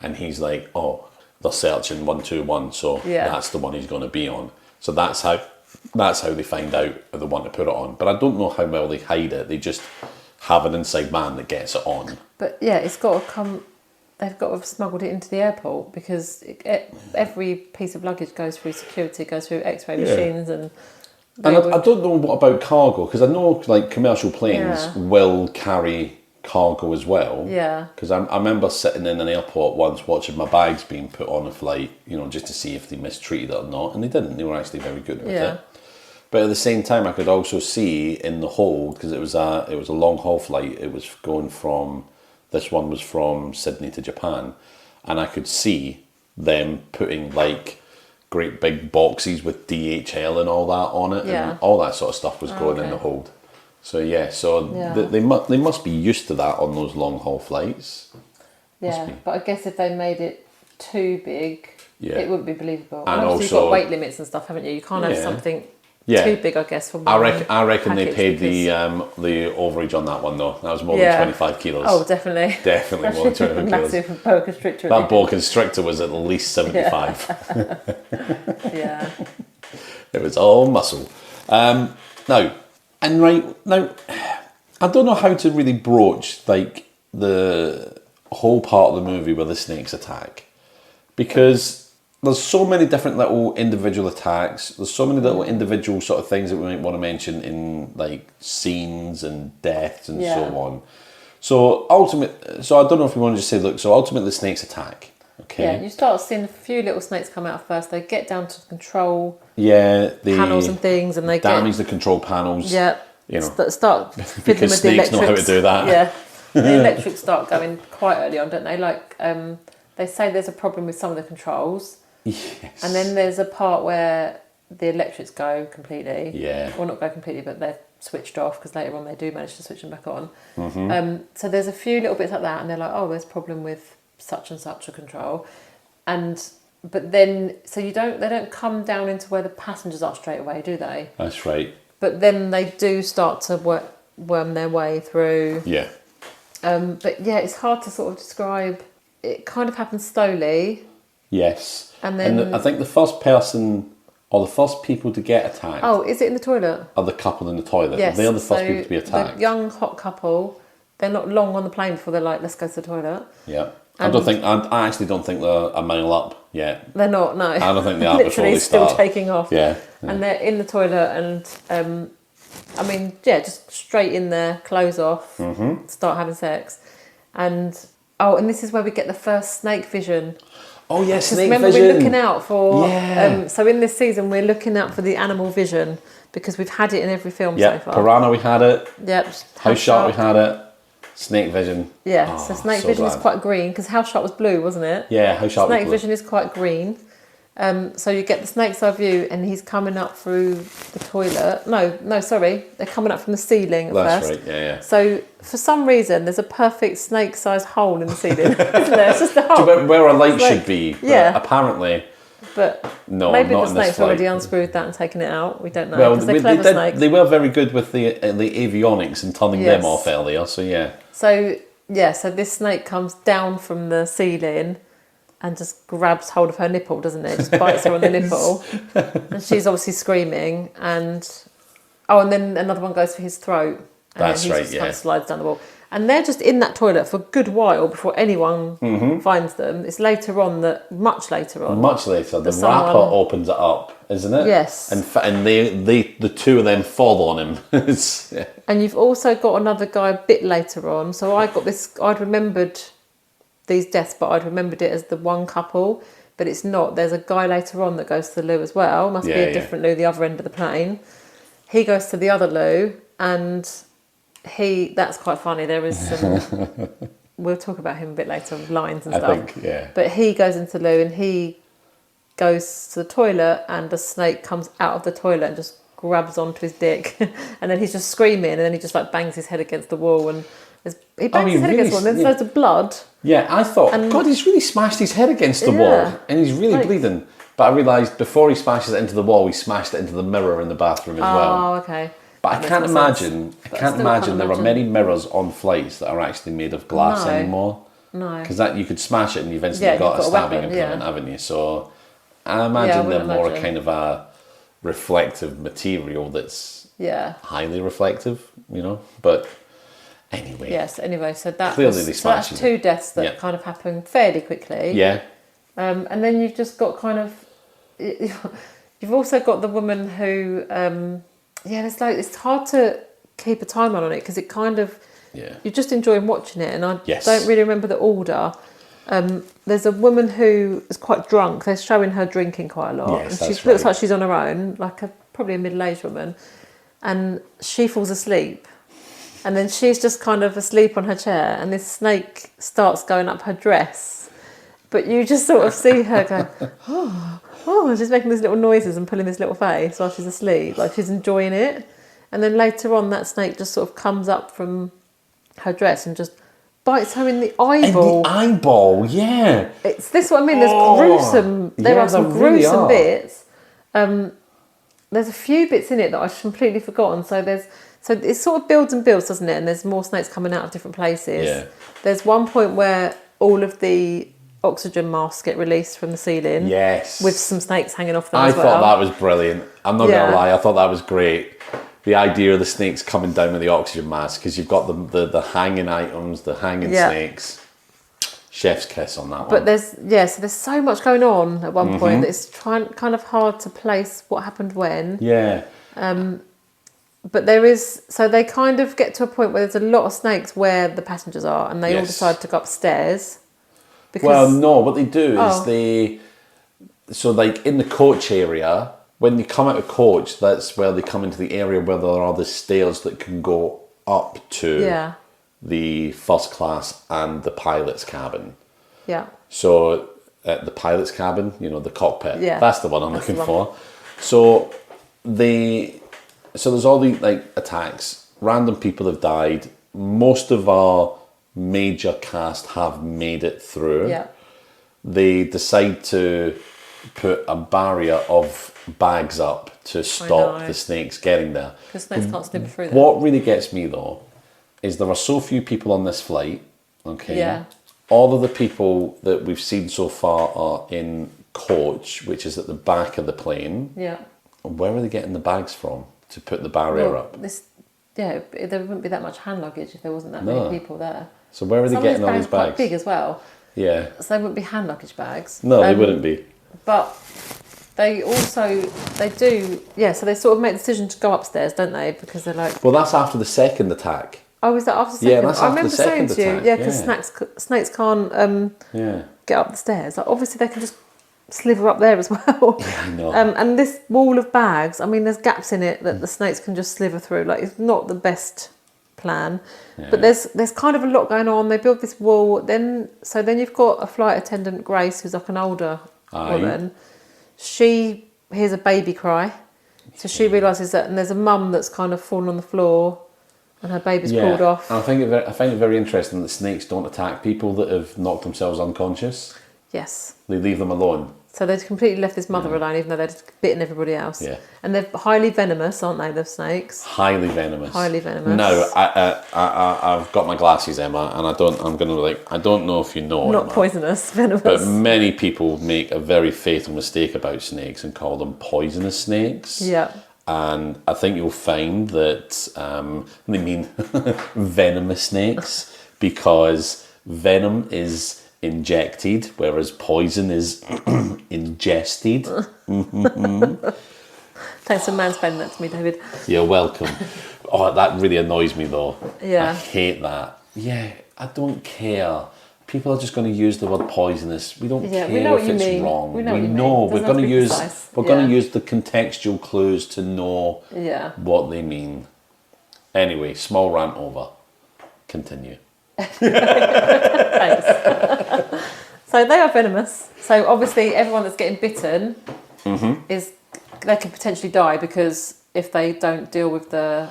And he's like, oh, they're searching 121, so Yeah. that's the one he's going to be on. So that's how they find out if they want to put it on. But I don't know how well they hide it. They just have an inside man that gets it on. But yeah, it's got to come. They've got to have smuggled it into the airport because every piece of luggage goes through security, goes through X-ray machines, and I don't know what about cargo, because I know like commercial planes will carry cargo as well. Yeah. Because I remember sitting in an airport once watching my bags being put on a flight, just to see if they mistreated it or not, and they didn't. They were actually very good with it. But at the same time, I could also see in the hold, because it was a long haul flight. It was going from, this one was from Sydney to Japan, and I could see them putting like great big boxes with DHL and all that on it, and all that sort of stuff was going in the hold. So they must be used to that on those long haul flights. Yeah, but I guess if they made it too big, it wouldn't be believable. And obviously you've got weight limits and stuff, haven't you? You can't have something too big, I guess. For I reckon they paid the overage on that one though. That was more than 25 kilos. Oh, definitely. Definitely more than 25 kilos. Massive boa constrictor. That boa constrictor was at least 75. Yeah. It was all muscle. Now, I don't know how to really broach like the whole part of the movie where the snakes attack, because there's so many different little individual attacks. There's so many little individual sort of things that we might want to mention in like scenes and deaths and so on. So I don't know if we want to just say, look, so ultimately the snakes attack. Okay. Yeah, you start seeing a few little snakes come out first. They get down to the control panels and things, and they damage the control panels. Yeah. Start fiddling because with the snakes electrics. know how to do that. Yeah. The electrics start going quite early on, don't they? Like they say there's a problem with some of the controls. Yes. And then there's a part where the electrics go completely. Yeah. Well, not go completely, but they're switched off, because later on they do manage to switch them back on. Mm-hmm. So there's a few little bits like that, and they're like, oh, there's a problem with such and such a control. But then, so they don't come down into where the passengers are straight away, do they? That's right. But then they do start to worm their way through. Yeah. But yeah, it's hard to sort of describe. It kind of happens slowly. Yes. And then I think the first person or the first people to get attacked. Oh, is it in the toilet? Are the couple in the toilet. Yes. They're the first people to be attacked. The young hot couple, they're not long on the plane before they're like, let's go to the toilet. Yeah. I actually don't think they're a mile up yet. They're not, no. I don't think they are before they start. Literally still taking off. Yeah. And they're in the toilet and, just straight in there, clothes off, start having sex. And this is where we get the first snake vision. Oh, yes, snake remember vision. We're looking out for... Yeah. So in this season, we're looking out for the animal vision, because we've had it in every film so far. Piranha we had it. Yep. House Shark we had it. Snake vision. Yeah, so snake vision is quite green, because House Shark was blue, wasn't it? Yeah, House Shark was blue. Snake vision is quite green. So you get the snake's eye view, and he's coming up through the toilet. No, sorry. They're coming up from the ceiling at That's first. right, yeah. So for some reason, there's a perfect snake-sized hole in the ceiling, isn't there? It's just a hole. Where a light should be. But apparently... But no, maybe not the in this snake's flight. already unscrewed that and taken it out. We don't know. Well, they're clever snakes. they were very good with the avionics and turning them off earlier, so yeah. So this snake comes down from the ceiling and just grabs hold of her nipple, doesn't it? Just bites her on the nipple. And she's obviously screaming. And then another one goes for his throat. And That's he right, just kind of slides down the wall. And they're just in that toilet for a good while before anyone finds them. It's later on much later, the wrapper opens it up, isn't it? Yes. And the two of them fall on him. And you've also got another guy a bit later on. So I'd remembered these deaths, but I'd remembered it as the one couple. But it's not. There's a guy later on that goes to the loo as well. Must be a different loo, the other end of the plane. He goes to the other loo, and that's quite funny. There is some... we'll talk about him a bit later, lines and stuff. I think, yeah. But he goes into the loo, and he goes to the toilet, and a snake comes out of the toilet and just grabs onto his dick. And then he's just screaming, and then he just like bangs his head against the wall, and he bangs his head against the wall, and then there's loads of blood. Yeah, I thought, God, he's really smashed his head against the wall, and he's really bleeding. But I realised before he smashes it into the wall, he smashed it into the mirror in the bathroom as well. Oh, okay. But I can't imagine there are many mirrors on flights that are actually made of glass anymore. No. Because that you could smash it and you've instantly Yeah, got a you've got a stabbing weapon, implement, yeah. haven't you? So I imagine they're wouldn't more imagine. kind of a reflective material that's Yeah. highly reflective, you know. But anyway, Yes. Anyway, so that Clearly they so that's smashed two deaths that Yeah. kind of happen fairly quickly. yeah, And then you've just got kind of, you've also got the woman who, it's hard to keep a timeline on it because it kind of, yeah, you're just enjoying watching it, and I Yes. don't really remember the order. There's a woman who is quite drunk. They're showing her drinking quite a lot. Yes, and that's she looks right. like she's on her own, probably a middle-aged woman, and she falls asleep. And then she's just kind of asleep on her chair, and this snake starts going up her dress. But you just sort of see her go, and she's making these little noises and pulling this little face while she's asleep, like she's enjoying it. And then later on, that snake just sort of comes up from her dress and just bites her in the eyeball. and the eyeball, yeah. It's this what I mean. There's Oh, gruesome. There yeah, are some there really gruesome are. bits. There's a few bits in it that I've completely forgotten. So it sort of builds and builds, doesn't it? And there's more snakes coming out of different places. Yeah. There's one point where all of the oxygen masks get released from the ceiling. Yes. With some snakes hanging off them I as well. thought that was brilliant. I'm not Yeah. gonna lie, I thought that was great. The idea of the snakes coming down with the oxygen mask, because you've got the hanging items, the hanging Yeah. snakes. Chef's kiss on that one. But there's so much going on at one Mm-hmm. point that it's kind of hard to place what happened when. yeah, But so they kind of get to a point where there's a lot of snakes where the passengers are, and they all Yes. decide to go upstairs. Because well, no, what they do is Oh. so like in the coach area, when they come out of coach, that's where they come into the area where there are the stairs that can go up to yeah, the first class and the pilot's cabin. yeah, So the pilot's cabin, you know, the cockpit. Yeah, That's the one I'm that's looking the one. for. So there's all these like attacks. Random people have died. Most of our major cast have made it through. yeah, They decide to put a barrier of bags up to stop know. the snakes getting there. because snakes can't slip through them. What really gets me though is there are so few people on this flight. Okay. Yeah. All of the people that we've seen so far are in coach, which is at the back of the plane. Yeah, Where are they getting the bags from to put the barrier well, up? there wouldn't be that much hand luggage if there wasn't that No. many people there. So where are they Some getting of all these these bags are bags? quite big as well, Yeah. so they wouldn't be hand luggage bags. No, they wouldn't be. But they do, yeah. So they sort of make the decision to go upstairs, don't they? Because they're like, Well, that's after the second attack. oh, is that after the Yeah, second? that's I after the remember saying second to you, attack, yeah, because yeah. snakes can't Yeah. get up the stairs. Like, obviously, they can just slither up there as well. I know. And this wall of bags, I mean, there's gaps in it that the snakes can just slither through. Like, it's not the best plan. But there's kind of a lot going on. They build this wall. Then you've got a flight attendant, Grace, who's like an older Aye. woman. She hears a baby cry. So she realises that, and there's a mum that's kind of fallen on the floor and her baby's pulled off. I find it very interesting that snakes don't attack people that have knocked themselves unconscious. Yes. They leave them alone. So they've completely left this mother alone, even though they'd bitten everybody else. Yeah. And they're highly venomous, aren't they, the snakes? Highly venomous. Highly venomous. No, I've got my glasses, Emma, and I don't know if you know, Not Emma, poisonous, venomous. but many people make a very fatal mistake about snakes and call them poisonous snakes. Yeah. And I think you'll find that they mean venomous snakes because venom is injected, whereas poison is ingested. Thanks for mansplaining that to me, David. You're welcome. Oh, that really annoys me though. Yeah. I hate that. Yeah, I don't care. People are just going to use the word poisonous. We don't Yeah, care we know if what you it's mean. wrong. We know what you mean. know. Doesn't We're have going to to be use. precise. We're going Yeah. to use the contextual clues to know Yeah. what they mean. Anyway, small rant over. Continue. Thanks. So they are venomous. So obviously everyone that's getting bitten they could potentially die because if they don't deal with the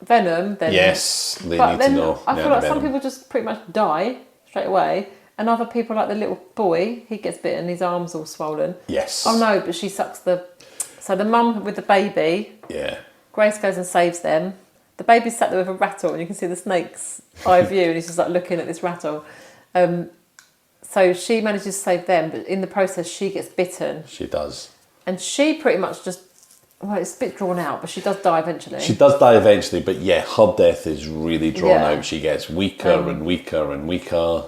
venom, then Yes, they But need then to know. I the feel like some venom. people just pretty much die straight away, and other people, like the little boy, he gets bitten, his arm's all swollen. Yes. Oh no, but she sucks the. So the mum with the baby, Yeah. Grace goes and saves them. The baby's sat there with a rattle, and you can see the snake's eye view, and he's just like looking at this rattle. so she manages to save them, but in the process she gets bitten. She does. And she pretty much just, well, it's a bit drawn out, but she does die eventually. She does die eventually, but yeah, her death is really drawn Yeah. out. She gets weaker and weaker and weaker.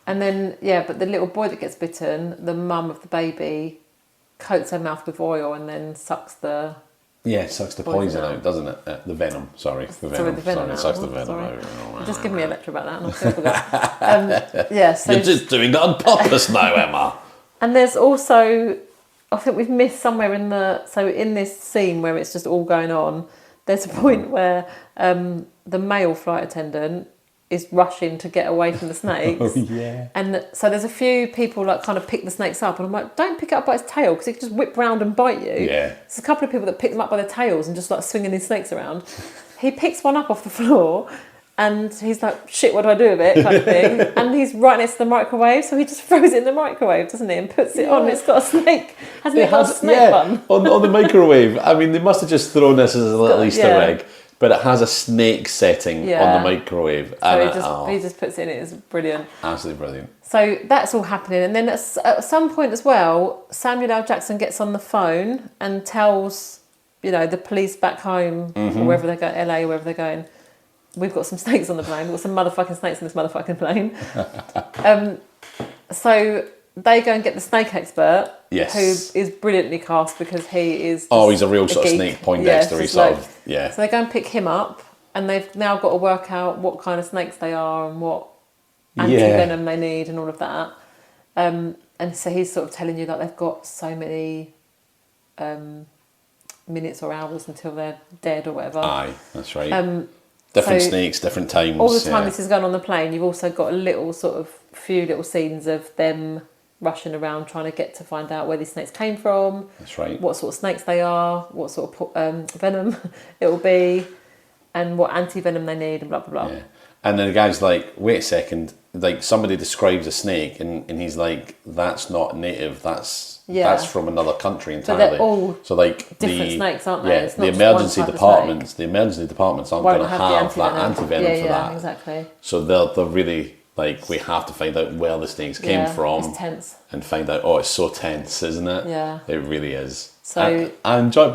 And then, yeah, but the little boy that gets bitten, the mum of the baby coats her mouth with oil and then sucks the... Yeah, it sucks the poison out, doesn't it? The venom, sorry. The venom. the venom Sorry, it out. sucks the Oh, venom sorry. out. Just give me a lecture about that and I still forgot. Yeah, so... You're just doing that on purpose now, Emma. And there's also... I think we've missed somewhere in the... So in this scene where it's just all going on, there's a point where the male flight attendant is rushing to get away from the snakes. Oh, yeah. And so there's a few people like kind of pick the snakes up and I'm like, don't pick it up by its tail because it can just whip round and bite you. Yeah. There's a couple of people that pick them up by their tails and just like swinging these snakes around. He picks one up off the floor and he's like, shit, what do I do with it kind of thing. And he's right next to the microwave, so he just throws it in the microwave, doesn't he, and puts it on. It's got a snake. Hasn't it got a snake button? on the microwave. I mean, they must have just thrown this as a little Easter yeah. egg, but it has a snake setting Yeah. on the microwave. So he just puts it in it. It's brilliant. Absolutely brilliant. So that's all happening. And then at some point as well, Samuel L. Jackson gets on the phone and tells, the police back home, or wherever they go, LA, wherever they're going, we've got some snakes on the plane. We've got some motherfucking snakes on this motherfucking plane. So they go and get the snake expert, Yes. who is brilliantly cast because he is... He's a real sort of geek. snake Poindexter. Yeah, He's just sort like- of, yeah. So they go and pick him up, and they've now got to work out what kind of snakes they are and what anti-venom they need and all of that. And so he's sort of telling you that they've got so many minutes or hours until they're dead or whatever. Aye, that's right. Different so snakes, different times. All the time this is going on the plane, you've also got a little few little scenes of them rushing around trying to find out where these snakes came from. That's right. What sort of snakes they are, what sort of venom it will be, and what anti-venom they need, and blah, blah, blah. Yeah. And then the guy's like, wait a second, like somebody describes a snake and he's like, that's not native, that's from another country entirely. So they're all different snakes, aren't they? Yeah, It's not the just emergency one type of departments, the emergency departments aren't going to have the that anti-venom for that. Exactly. So they're really like, we have to find out where the snakes came from. It's tense. And find out, it's so tense, isn't it? Yeah. It really is. So I enjoyed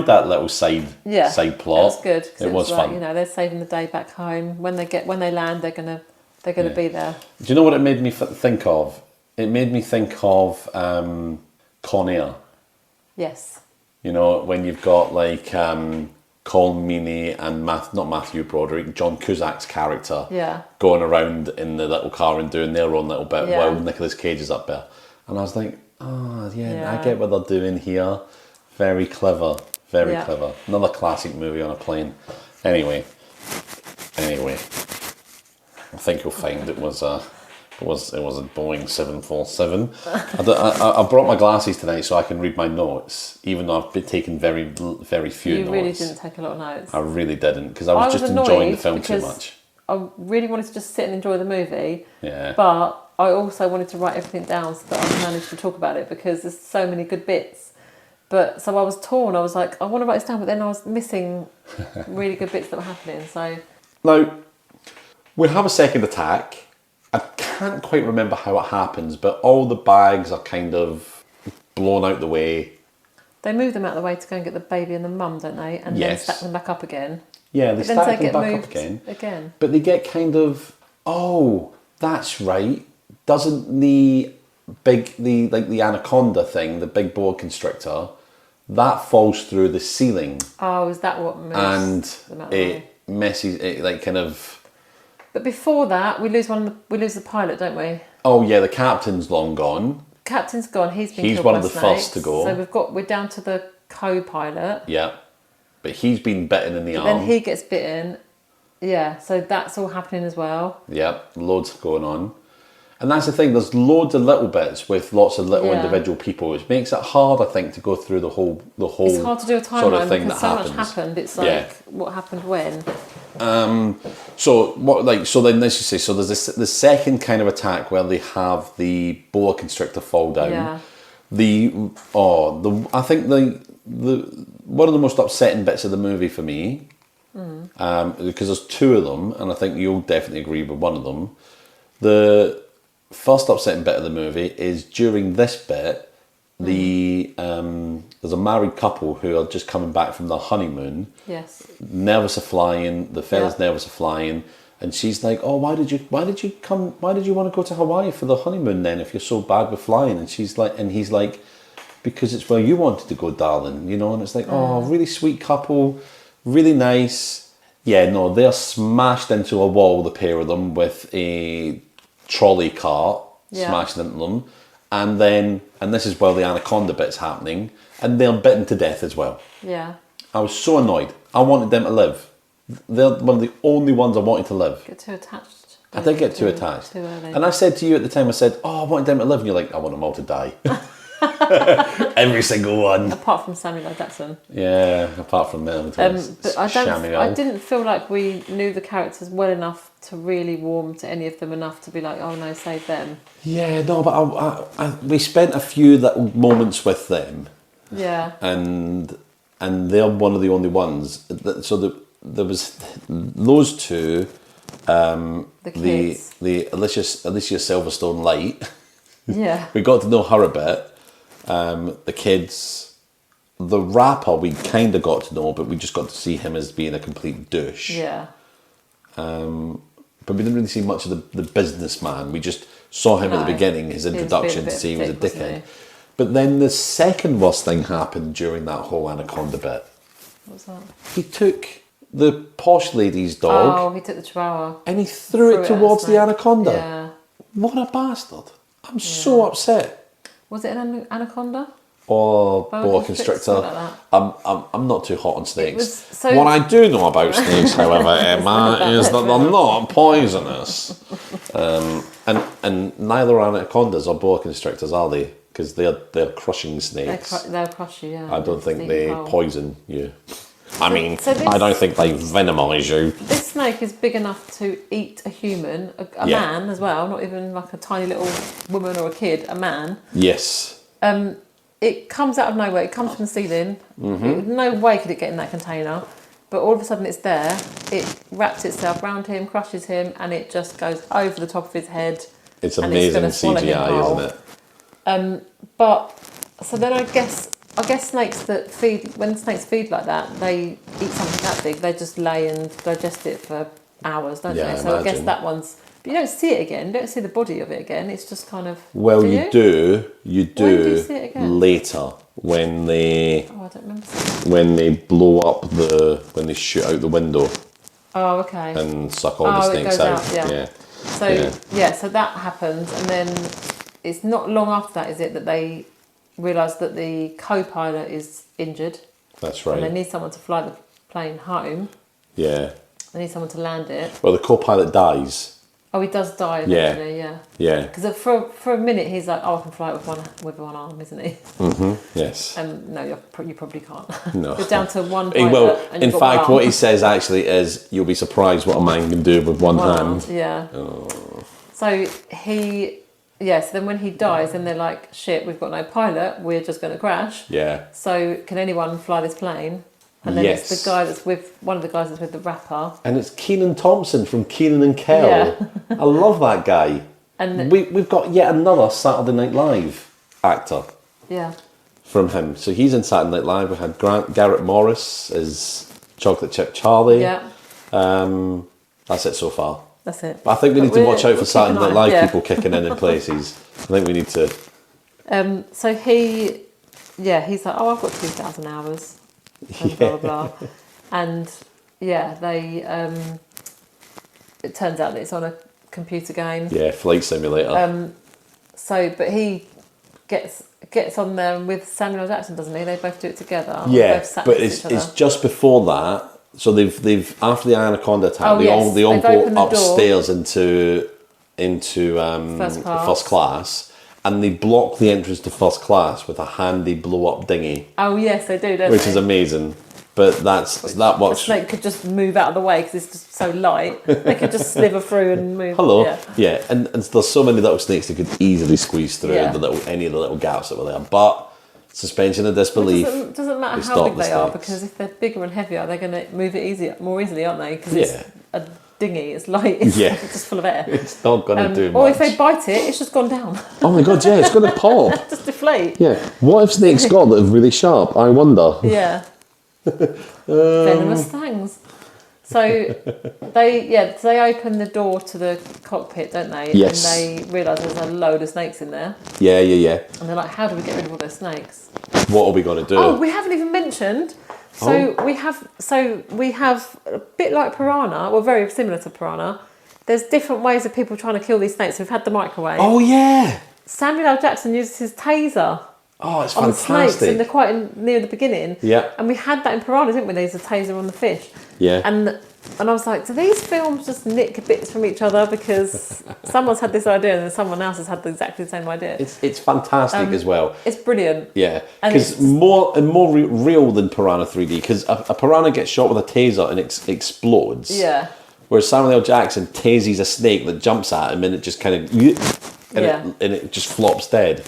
that little side plot. That's good. It was fun. They're saving the day back home. When they land, they're gonna be there. Do you know what it made me think of? It made me think of Con Air. Yes. When you've got like Colm Meaney and not Matthew Broderick, John Cusack's character, going around in the little car and doing their own little bit while Nicolas Cage is up there. And I was like, I get what they're doing here. Very clever, very clever. Another classic movie on a plane. Anyway, I think you'll find it was a Boeing 747. I brought my glasses tonight so I can read my notes, even though I've been taking very, very few notes. You really didn't take a lot of notes. I really didn't, because I was just enjoying the film too much. I really wanted to just sit and enjoy the movie. Yeah. But I also wanted to write everything down so that I managed to talk about it because there's so many good bits. But so I was torn. I was like, I want to write this down, but then I was missing really good bits that were happening. So now we have a second attack. I can't quite remember how it happens, but all the bags are kind of blown out the way. They move them out of the way to go and get the baby and the mum, don't they? And then stack them back up again. Yeah, they stack them back up again. But they get kind of, that's right. Doesn't the anaconda thing, the big boa constrictor, that falls through the ceiling. Oh, is that what moves them out of the way? It messes it, like kind of. But before that, we lose the pilot, don't we? Oh yeah, the captain's long gone. Captain's gone. He's one by of the snakes. first to go. So we're down to the co-pilot. Yeah, but he's been bitten in the arm. Then he gets bitten. Yeah, so that's all happening as well. Yeah, loads going on. And that's the thing, there's loads of little bits with lots of little individual people, which makes it hard, I think, to go through the whole it's hard to do a timeline sort of thing because that so happens. much happened. It's like what happened when. So then let's just say, so there's the second kind of attack where they have the boa constrictor fall down. Yeah. I think the one of the most upsetting bits of the movie for me, because there's two of them, and I think you'll definitely agree with one of them. first upsetting bit of the movie is during this bit, there's a married couple who are just coming back from their honeymoon, Yes. nervous of flying. The fella's Yeah. nervous of flying, and she's like, "Oh, why did you want to go to Hawaii for the honeymoon then if you're so bad with flying?" And he's like, "Because it's where you wanted to go, darling." You know, and it's like, "Oh, really sweet couple, really nice." Yeah, no, they're smashed into a wall, the pair of them, with a trolley cart smashed into them. And this is where the anaconda bit's happening, and they're bitten to death as well. Yeah. I was so annoyed. I wanted them to live. They're one of the only ones I wanted to live. Get too attached. I did get too attached. Too early. And I said to you at the time, I said, "Oh, I wanted them to live." And you're like, "I want them all to die." Every single one. Apart from Samuel L. Jackson. Yeah, apart from them. But I didn't feel like we knew the characters well enough to really warm to any of them enough to be like, "Oh no, save them." Yeah, no, but we spent a few little moments with them. Yeah. And they're one of the only ones. So there was those two, The kids. the Alicia Silverstone Light. Yeah. We got to know her a bit. The kids, the rapper we kind of got to know, but we just got to see him as being a complete douche. Yeah. But we didn't really see much of the businessman. We just saw him at the No. beginning, his He was introduction being a to bit see he was a of a dick, dickhead. wasn't But then the second worst thing happened during that whole anaconda bit. What was that? He took the posh lady's dog Oh, he took the chihuahua. and he threw it at towards a the snake. anaconda. Yeah. What a bastard. I'm so upset. Was it an anaconda? Or Boa boa constrictor, constrictor. something I'm not too hot on snakes. was- so- What I do know about snakes, however, Emma, is that they're not poisonous. And neither anacondas or boa constrictors, are they? Because they're crushing snakes. They'll crush you, yeah. I don't think Eat they you whole. poison you. I mean, so this- I don't think they venomize you. This snake is big enough to eat a human, a Yeah. man as well, not even like a tiny little woman or a kid, a man. Yes. It comes out of nowhere, it comes from the ceiling. Mm-hmm. No way could it get in that container. But all of a sudden it's there, it wraps itself around him, crushes him, and it just goes over the top of his head. It's and amazing gonna swallow him CGI, whole. isn't it? But so then I guess snakes that feed, when snakes feed like that, they eat something that big, they just lay and digest it for hours, don't Yeah, they? So I guess imagine. that one's, but you don't see it again, you don't see the body of it again, it's just kind of. Well, you do. When do you see it again? Later when they Oh, I don't remember seeing it. when they blow up when they shoot out the window Oh, okay. and suck all Oh, the it snakes goes out. out, yeah. So yeah. so that happens, and then it's not long after that, is it, that they realise that the co-pilot is injured, That's and they right. need someone to fly the plane home. Yeah. They need someone to land it. Well, the co-pilot dies. Oh, he does die Yeah. eventually, yeah. Yeah. Because for a minute he's like, "Oh, I can fly it with one arm," isn't he? Yes. No, you probably can't. No. You're down to one. He pilot will. and In you've got one fact, what arm. he says actually is, "You'll be surprised what a man can do with one hand." Yeah. So so then when he dies, then they're like, "Shit, we've got no pilot. We're just going to crash." Yeah. So can anyone fly this plane? And then it's Yes. the guy that's with one of the guys that's with the rapper. And it's Keenan Thompson from Keenan and Kel. Yeah. I love that guy. And We've got yet another Saturday Night Live actor yeah, from him. So he's in Saturday Night Live. We had Garrett Morris as Chocolate Chip Charlie. yeah, That's it so far. that's it. But I think we need to watch out for we're Saturday keeping Night an eye- Live yeah. people kicking in places. I think we need to. So he's like, "Oh, I've got 2,000 hours." And blah blah blah, and they. It turns out that it's on a computer game. Yeah, Flight Simulator. So, but he gets on there with Samuel L. Jackson, doesn't he? They both do it together. yeah, Both sat but next to it's each other. just before that. So they've after the anaconda attack, Oh, they yes. all They've go opened the door. upstairs into First class. first class, and they block the entrance to first class with a handy blow up dinghy, Oh yes, they do, don't which they? is amazing. But that The works. snake could just move out of the way because it's just so light. They could just slither through and move. Hello, Yeah. yeah, and there's so many little snakes that could easily squeeze through Yeah. any of the little gaps that were there. But suspension of disbelief. It doesn't matter They how stop big the they are, snakes. because if they're bigger and heavier, they're going to move it more easily, aren't they? Because Yeah. it's a dinghy. It's like it's Yeah. just full of air. It's not going to do much. Or if they bite it, it's just gone down. Oh my god, yeah, it's going to pop. Just deflate. Yeah. What have snakes got that are really sharp? I wonder. Yeah. Venomous fangs. So they open the door to the cockpit, don't they? Yes. And they realise there's a load of snakes in there. Yeah, yeah, yeah. And they're like, how do we get rid of all those snakes? What are we going to do? Oh, we haven't even mentioned. So we have a bit like piranha, well, very similar to piranha. There's different ways of people trying to kill these snakes. We've had the microwave. Oh, yeah. Samuel L. Jackson uses his taser Oh, it's on the snakes, fantastic. and they're quite near the beginning. Yeah. And we had that in piranha, didn't we? There's a taser on the fish. Yeah. And I was like, do these films just nick bits from each other because someone's had this idea and then someone else has had exactly the same idea? It's fantastic as well. It's brilliant. Yeah, And because it's- more real than Piranha 3D. Because a piranha gets shot with a taser and it explodes. Yeah. Whereas Samuel L. Jackson tases a snake that jumps at him and it just kind of and it just flops dead.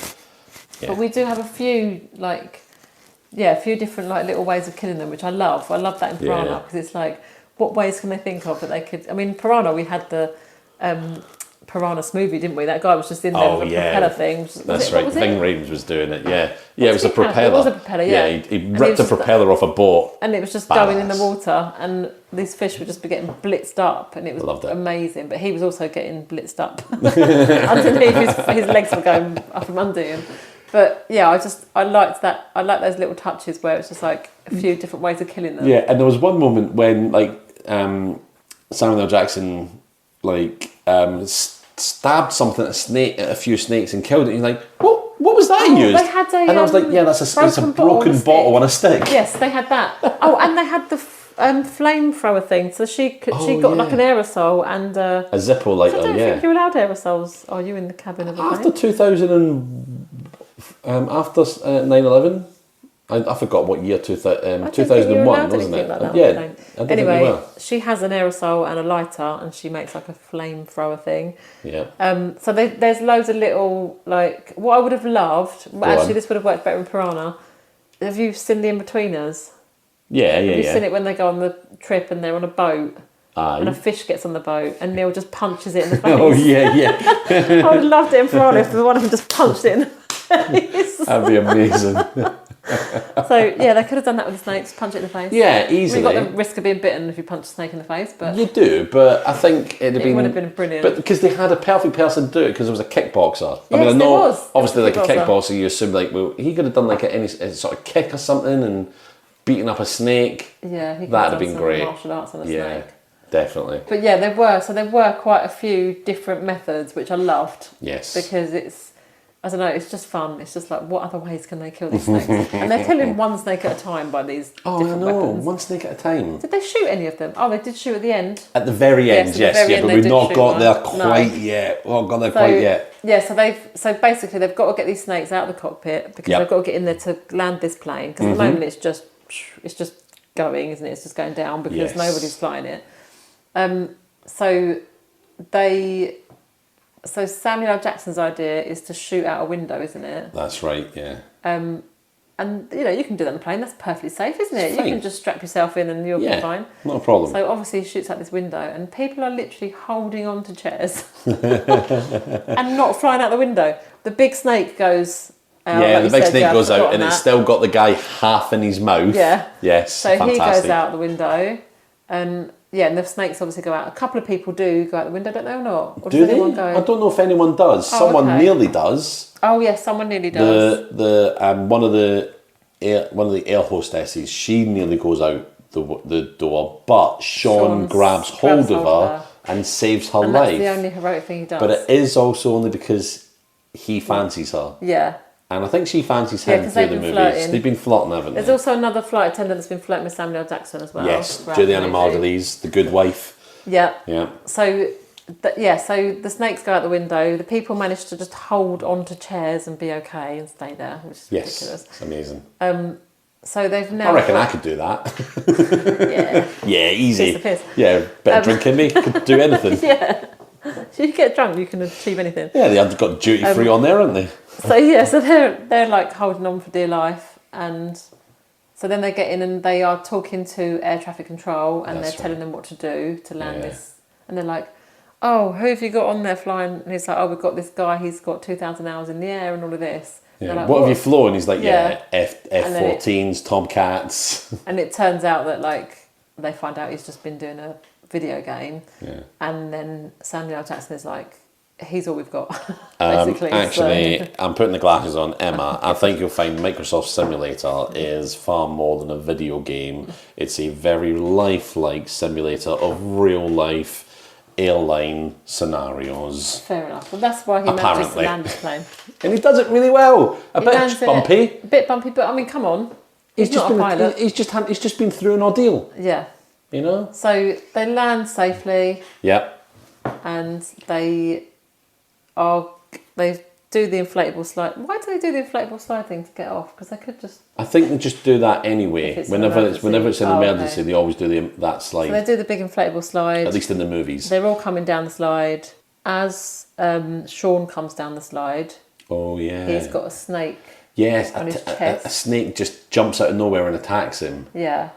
But we do have a few a few different little ways of killing them, which I love. I love that in piranha Yeah. because it's like, what ways can they think of that they could? I mean, piranha, we had the piranha smoothie, didn't we? That guy was just in there with a propeller thing. That's right. Ving Rhames was doing it. Yeah, yeah. It was a he had? propeller. It was a propeller, yeah. he And ripped he a was propeller off a boat. And it was just going in the Badass. water, and these fish would just be getting blitzed up, and it was Loved it. amazing. But he was also getting blitzed up underneath. His legs were going up from under him. But yeah, I liked that. I like those little touches where it's just like a few different ways of killing them. Yeah, and there was one moment when Samuel L. Jackson stabbed something at a few snakes and killed it. He's like, what was that you used? They had a, and I was like, yeah, that's a broken bottle on a stick. Yes, they had that. Oh, and they had the flamethrower thing. So she got like an aerosol and a Zippo lighter. I don't think you're allowed aerosols. Are you in the cabin of a After plane? after 9/11, I forgot what year 2001, wasn't it? Like that, yeah, I I don't. think Anyway, you were. she has an aerosol and a lighter, and she makes like a flamethrower thing. Yeah. So there's loads of little what I would have loved. Actually, this would have worked better in Piranha. Have you seen The In-Betweeners? Yeah. Have you seen it when they go on the trip and they're on a boat? Aye. And a fish gets on the boat and Neil just punches it in the face. Oh yeah. I would have loved it in Piranha if one of them just punched it in the face. That'd be amazing. So yeah, they could have done that with the snakes, punch it in the face. Yeah, easily. You've got the risk of being bitten if you punch a snake in the face, but You do, but I think it would have been brilliant. But because they had a perfect person to do it, because there was a kickboxer. I Yes, mean, I there know was. obviously There like was a a kickboxer. kickboxer, you assume well, he could have done any sort of kick or something and beating up a snake. yeah, he could That'd have done been some great. martial arts on a Yeah, snake. definitely. But yeah, there were quite a few different methods which I loved. Yes. Because I don't know, it's just fun. It's just like, what other ways can they kill these snakes? And they're killing one snake at a time by these different weapons. one snake at a time. Did they shoot any of them? Oh, they did shoot at the end. At the very end, at the yes, very yeah, end but they we've did not shoot got one. there No. quite yet. Not got there quite yet. Yeah, so basically they've got to get these snakes out of the cockpit because Yep. they've got to get in there to land this plane. Because at the moment it's just going, isn't it? It's just going down because Yes. nobody's flying it. So Samuel L. Jackson's idea is to shoot out a window, isn't it? That's right, yeah. And you can do that on a plane. That's perfectly safe, isn't it? It's You fine. can just strap yourself in and you'll be Yeah, fine. not a problem. So obviously he shoots out this window and people are literally holding on to chairs and not flying out the window. The big snake goes out. Yeah, like the you big said, snake I've goes out forgotten and it's that. still got the guy half in his mouth. Yeah. Yes, So fantastic. he goes out the window and and the snakes obviously go out. A couple of people do go out the window, don't they, or not? Or Do does they? anyone go? I don't know if anyone does. Oh, Someone okay. nearly does. Oh yes, someone nearly does. One of the air hostesses, she nearly goes out the door, but Sean grabs hold of her and saves her and life. that's the only heroic thing he does. But it is also only because he fancies her, yeah. and I think she fancies Yeah, him 'cause through they've the been movies. flirting. They've been flirting, haven't There's they? also another flight attendant that's been flirting with Samuel L. Jackson as well. Yes, throughout the Juliana movie. Margulies, the good wife. Yeah. Yeah. So the snakes go out the window. The people manage to just hold onto chairs and be okay and stay there, which is Yes, ridiculous. it's amazing. So they've now. I reckon I got- could do that. Yeah. Yeah, easy. Piss the piss. Yeah, better drinking me. Could do anything. Yeah. If you get drunk, you can achieve anything. Yeah, they have got duty free on there, haven't they? So yeah, so they're like holding on for dear life, and so then they get in and they are talking to air traffic control, and That's they're telling them what to do to land Yeah. this. and they're like, oh, who have you got on there flying? And he's like, oh, we've got this guy, he's got 2,000 hours in the air and all of this. And Yeah. they're like, What have you flown? He's like, Yeah. F-14s, Tomcats. And it turns out that, like, they find out he's just been doing a video game. Yeah. And then Samuel L. Jackson is like, he's all we've got, basically. Actually, So, I'm putting the glasses on, Emma. I think you'll find Microsoft Simulator is far more than a video game. It's a very lifelike simulator of real life airline scenarios. fair enough. Well, that's why he manages to Apparently. land the plane. And he does it really well. A He bit lands it bumpy. A bit bumpy, but I mean, come on. He's not a pilot. He's just been through an ordeal, Yeah. you know? So they land safely Yep. and they do the inflatable slide. Why do they do the inflatable slide thing to get off? Because they could just... I think they just do that anyway. If it's an Whenever it's an emergency. emergency, Okay. they always do that slide. So they do the big inflatable slide. At least in the movies. They're all coming down the slide. As Sean comes down the slide, Oh yeah. he's got a snake. Yes, on his a chest. snake just jumps out of nowhere and attacks him. Yeah.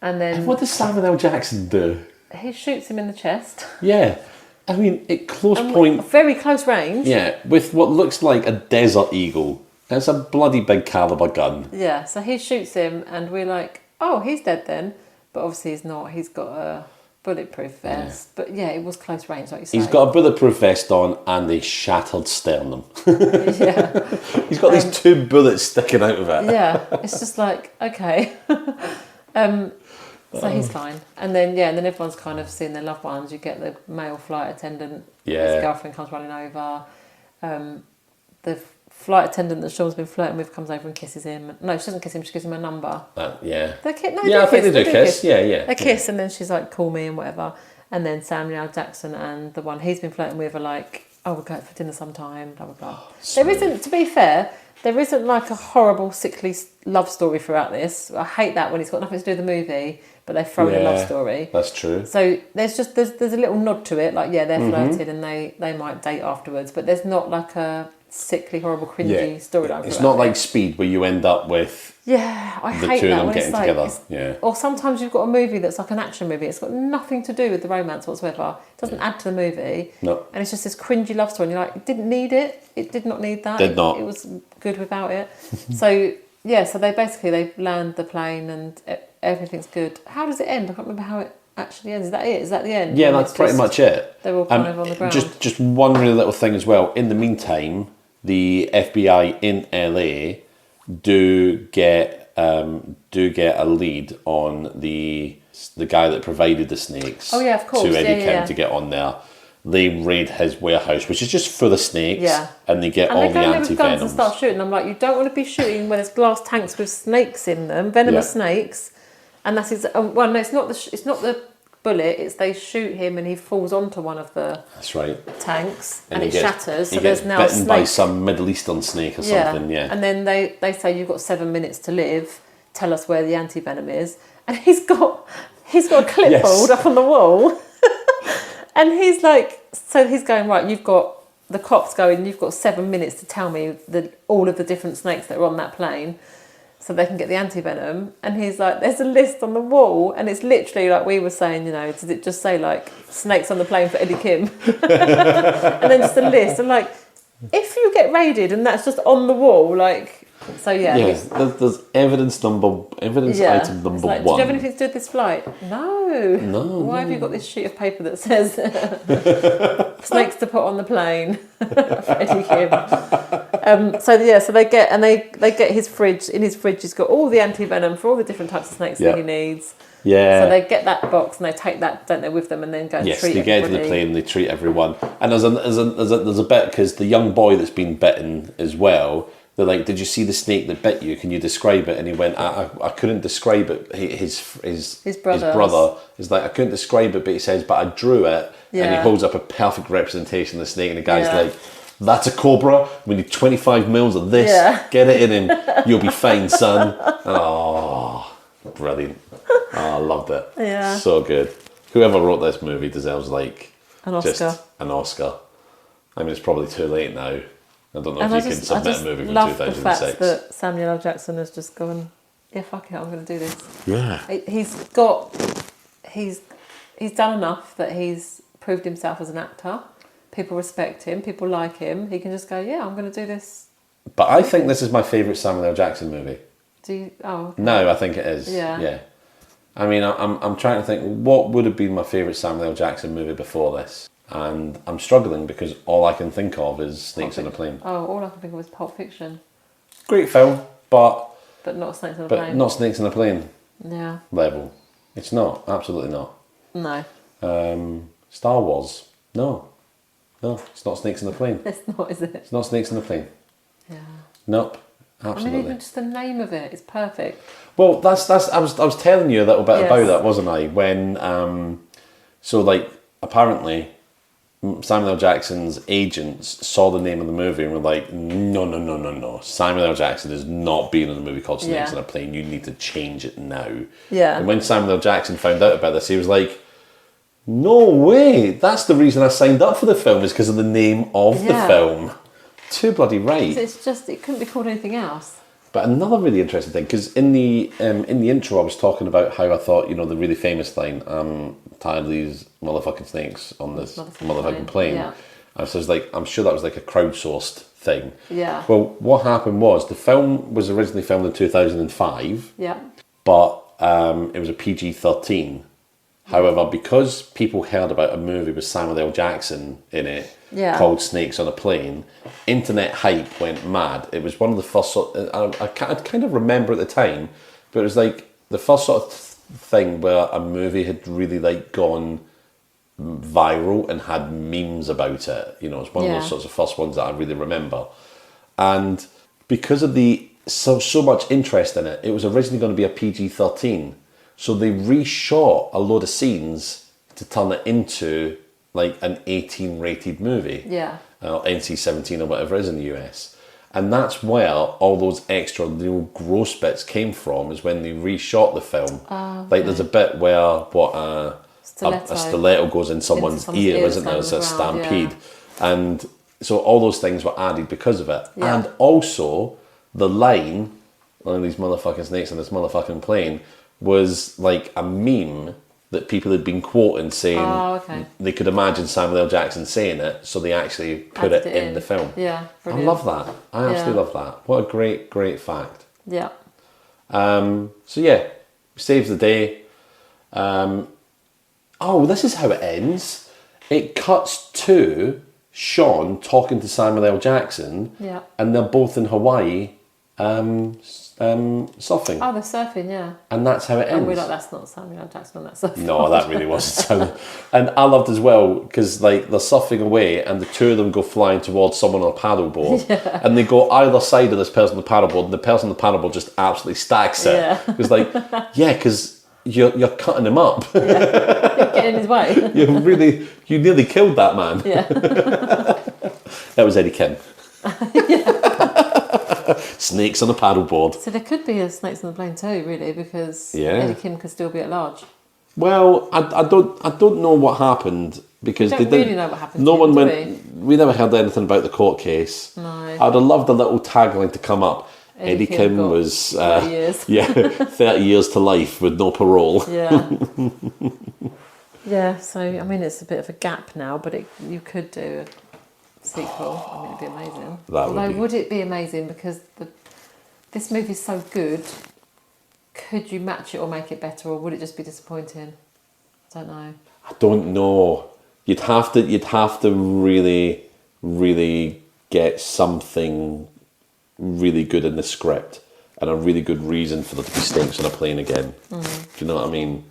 And then What does Samuel L. Jackson do? he shoots him in the chest. Yeah, I mean, at close point, Very close range. yeah, with what looks like a Desert Eagle. It's a bloody big caliber gun. Yeah, so he shoots him and we're like, oh, he's dead then. But obviously he's not. He's got a bulletproof vest. But yeah, it was close range, like you say. He's got a bulletproof vest on and a shattered sternum. Yeah. He's got these two bullets sticking out of it. Yeah, it's just like, okay. So he's fine. And then everyone's kind of seeing their loved ones. You get the male flight attendant. Yeah. His girlfriend comes running over. The flight attendant that Sean's been flirting with comes over and kisses him. No, she doesn't kiss him, she gives him a number. Yeah. They kiss. No, Yeah, I think they do kiss. Yeah. They kiss and then she's like, call me and whatever. And then Samuel L. Jackson and the one he's been flirting with are like, oh, we'll go out for dinner sometime, blah, blah, blah. There isn't, to be fair, there isn't like a horrible, sickly love story throughout this. I hate that when it's got nothing to do with the movie, but they throw in a love story. That's true. So there's a little nod to it, like, yeah, they're flirting and they might date afterwards, but there's not like a sickly, horrible, cringy storyline. It's throughout not like it. Speed where you end up with Yeah, I the hate two of that them when getting it's like, together. Yeah. or sometimes you've got a movie that's like an action movie. It's got nothing to do with the romance whatsoever. It doesn't add to the movie. No. And it's just this cringy love story. And you're like, it didn't need it. It did not need that. Did not. It was good without it. So they land the plane and everything's good. How does it end? I can't remember how it actually ends. Is that it? Is that the end? Yeah, Or that's it's pretty just- much it. They're all kind of on the ground. Just one really little thing as well. In the meantime, the FBI in LA do get a lead on the guy that provided the snakes. Oh, yeah, of course. To Eddie Yeah, Kim yeah. to get on there. They raid his warehouse, which is just full of snakes. Yeah. And they get And all they the go in with guns and anti-venoms. start shooting. I'm like, you don't want to be shooting where there's glass tanks with snakes in them, venomous Yeah. snakes. And that's well, no, it's not the bullet. It's they shoot him and he falls onto one of the That's right. tanks and he it gets- shatters. He So gets there's now a bitten by snake. some Middle Eastern snake or something. Yeah. And then they say you've got 7 minutes to live. Tell us where the anti venom is. And he's got a clipboard up on the wall. And he's like, so he's going, right, you've got the cops going, you've got 7 minutes to tell me all of the different snakes that are on that plane so they can get the anti-venom. And he's like, there's a list on the wall and it's literally like we were saying, does it just say like snakes on the plane for Eddie Kim? And then just a list. I'm like, if you get raided and that's just on the wall, like, so yeah. Yes, there's evidence item It's number like, one. did you have anything to do with this flight? No. Why have you got this sheet of paper that says snakes to put on the plane for Eddie Kim? So they get his fridge. In his fridge, he's got all the anti-venom for all the different types of snakes that he needs. Yeah. So they get that box and they take that, don't they, with them and then go and Yes, treat they get into the everybody. plane and they treat everyone. And there's a bit because the young boy that's been bitten as well. They're like, did you see the snake that bit you? Can you describe it? And he went, I couldn't describe it. His brother is like, I couldn't describe it, but he says, but I drew it. And Yeah. he holds up a perfect representation of the snake. And the guy's Yeah. like, that's a cobra. We need 25 mils of this. Yeah. Get it in him. You'll be fine, son. Oh, brilliant. Oh, I loved it. Yeah. So good. Whoever wrote this movie deserves like An Oscar. an Oscar. I mean, it's probably too late now. I don't know And if I you can just submit a movie from love the 2006. fact that Samuel L. Jackson has just gone, yeah, fuck it, I'm going to do this. Yeah. he's done enough that he's proved himself as an actor. People respect him. People like him. He can just go, yeah, I'm going to do this. But I think this is my favourite Samuel L. Jackson movie. Do you? Oh, okay. No, I think it is. Yeah. I mean, I'm trying to think, what would have been my favourite Samuel L. Jackson movie before this? And I'm struggling because all I can think of is Snakes on a Plane. Oh, all I can think of is Pulp Fiction. Great film, but not Snakes on a Plane. not Snakes on a Plane Yeah. level. It's not. Absolutely not. No. Star Wars. No, it's not Snakes on a Plane. It's not, is it? It's not Snakes on a Plane. Yeah. Nope. I mean, Absolutely. even just the name of it is perfect. Well, that's. I was telling you a little bit Yes. about that, wasn't I? When so like apparently Samuel L. Jackson's agents saw the name of the movie and were like, no. Samuel L. Jackson is not being in a movie called Snakes on a Plane. You need to change it now. Yeah. And when Samuel L. Jackson found out about this, he was like, no way. That's the reason I signed up for the film, is because of the name of the Yeah. film. Too bloody right. It's just, it couldn't be called anything else. But another really interesting thing, because in the intro I was talking about how I thought, the really famous line, tired of these motherfucking snakes on this motherfucking plane. Yeah. And so I was like, I'm sure that was like a crowdsourced thing. Yeah. Well, what happened was the film was originally filmed in 2005, Yeah. but it was a PG-13. However, because people heard about a movie with Samuel L. Jackson in it Yeah. called Snakes on a Plane, internet hype went mad. It was one of the first I kind of remember at the time, but it was like the first sort of thing where a movie had really like gone viral and had memes about it. It's one of Yeah. those sorts of first ones that I really remember. And because of the so much interest in it, it was originally going to be a PG-13. So they reshot a load of scenes to turn it into like an 18 rated movie. Yeah. NC-17 or whatever it is in the US. And that's where all those extra little gross bits came from, is when they reshot the film. Like there's a bit where a stiletto goes in someone's ear, isn't there? It's a stampede. And so all those things were added because of it. Yeah. And also the line, one of these motherfucking snakes on this motherfucking plane, was like a meme that people had been quoting saying they could imagine Samuel L. Jackson saying it, so they actually put it in the film. Yeah, I brilliant. love that. I absolutely love that. What a great fact. Yeah. So yeah, saves the day. This is how it ends. It cuts to Sean talking to Samuel L. Jackson, Yeah. and they're both in Hawaii surfing. Oh, they're surfing, yeah. And that's how it ends. And we're like, that's not Samuel L. Jackson on that surfboard. No, that really wasn't Samuel. And I loved as well, because like they're surfing away and the two of them go flying towards someone on a paddleboard, and they go either side of this person on the paddleboard, and the person on the paddleboard just absolutely stacks it. Yeah. It's like, because you're cutting him up. Get in his way. You nearly killed that man. Yeah. That was Eddie Kim. Snakes on a paddleboard. So there could be a Snakes on the Plane too, really, because Yeah. Eddie Kim could still be at large. Well, I don't know what happened, because We they don't didn't. really know what happened No to one him, do went. We never heard anything about the court case. No. I'd have loved a little tagline to come up. Eddie Kim got was 30 years. 30 years to life with no parole. Yeah. Yeah, so, I mean, it's a bit of a gap now, but you could do a sequel. I mean, it'd be amazing. Would it be amazing, because this movie's so good, could you match it or make it better, or would it just be disappointing? I don't know. I don't know. You'd have to really, really get something really good in the script and a really good reason for there to be snakes on a plane again. Do you know what I mean?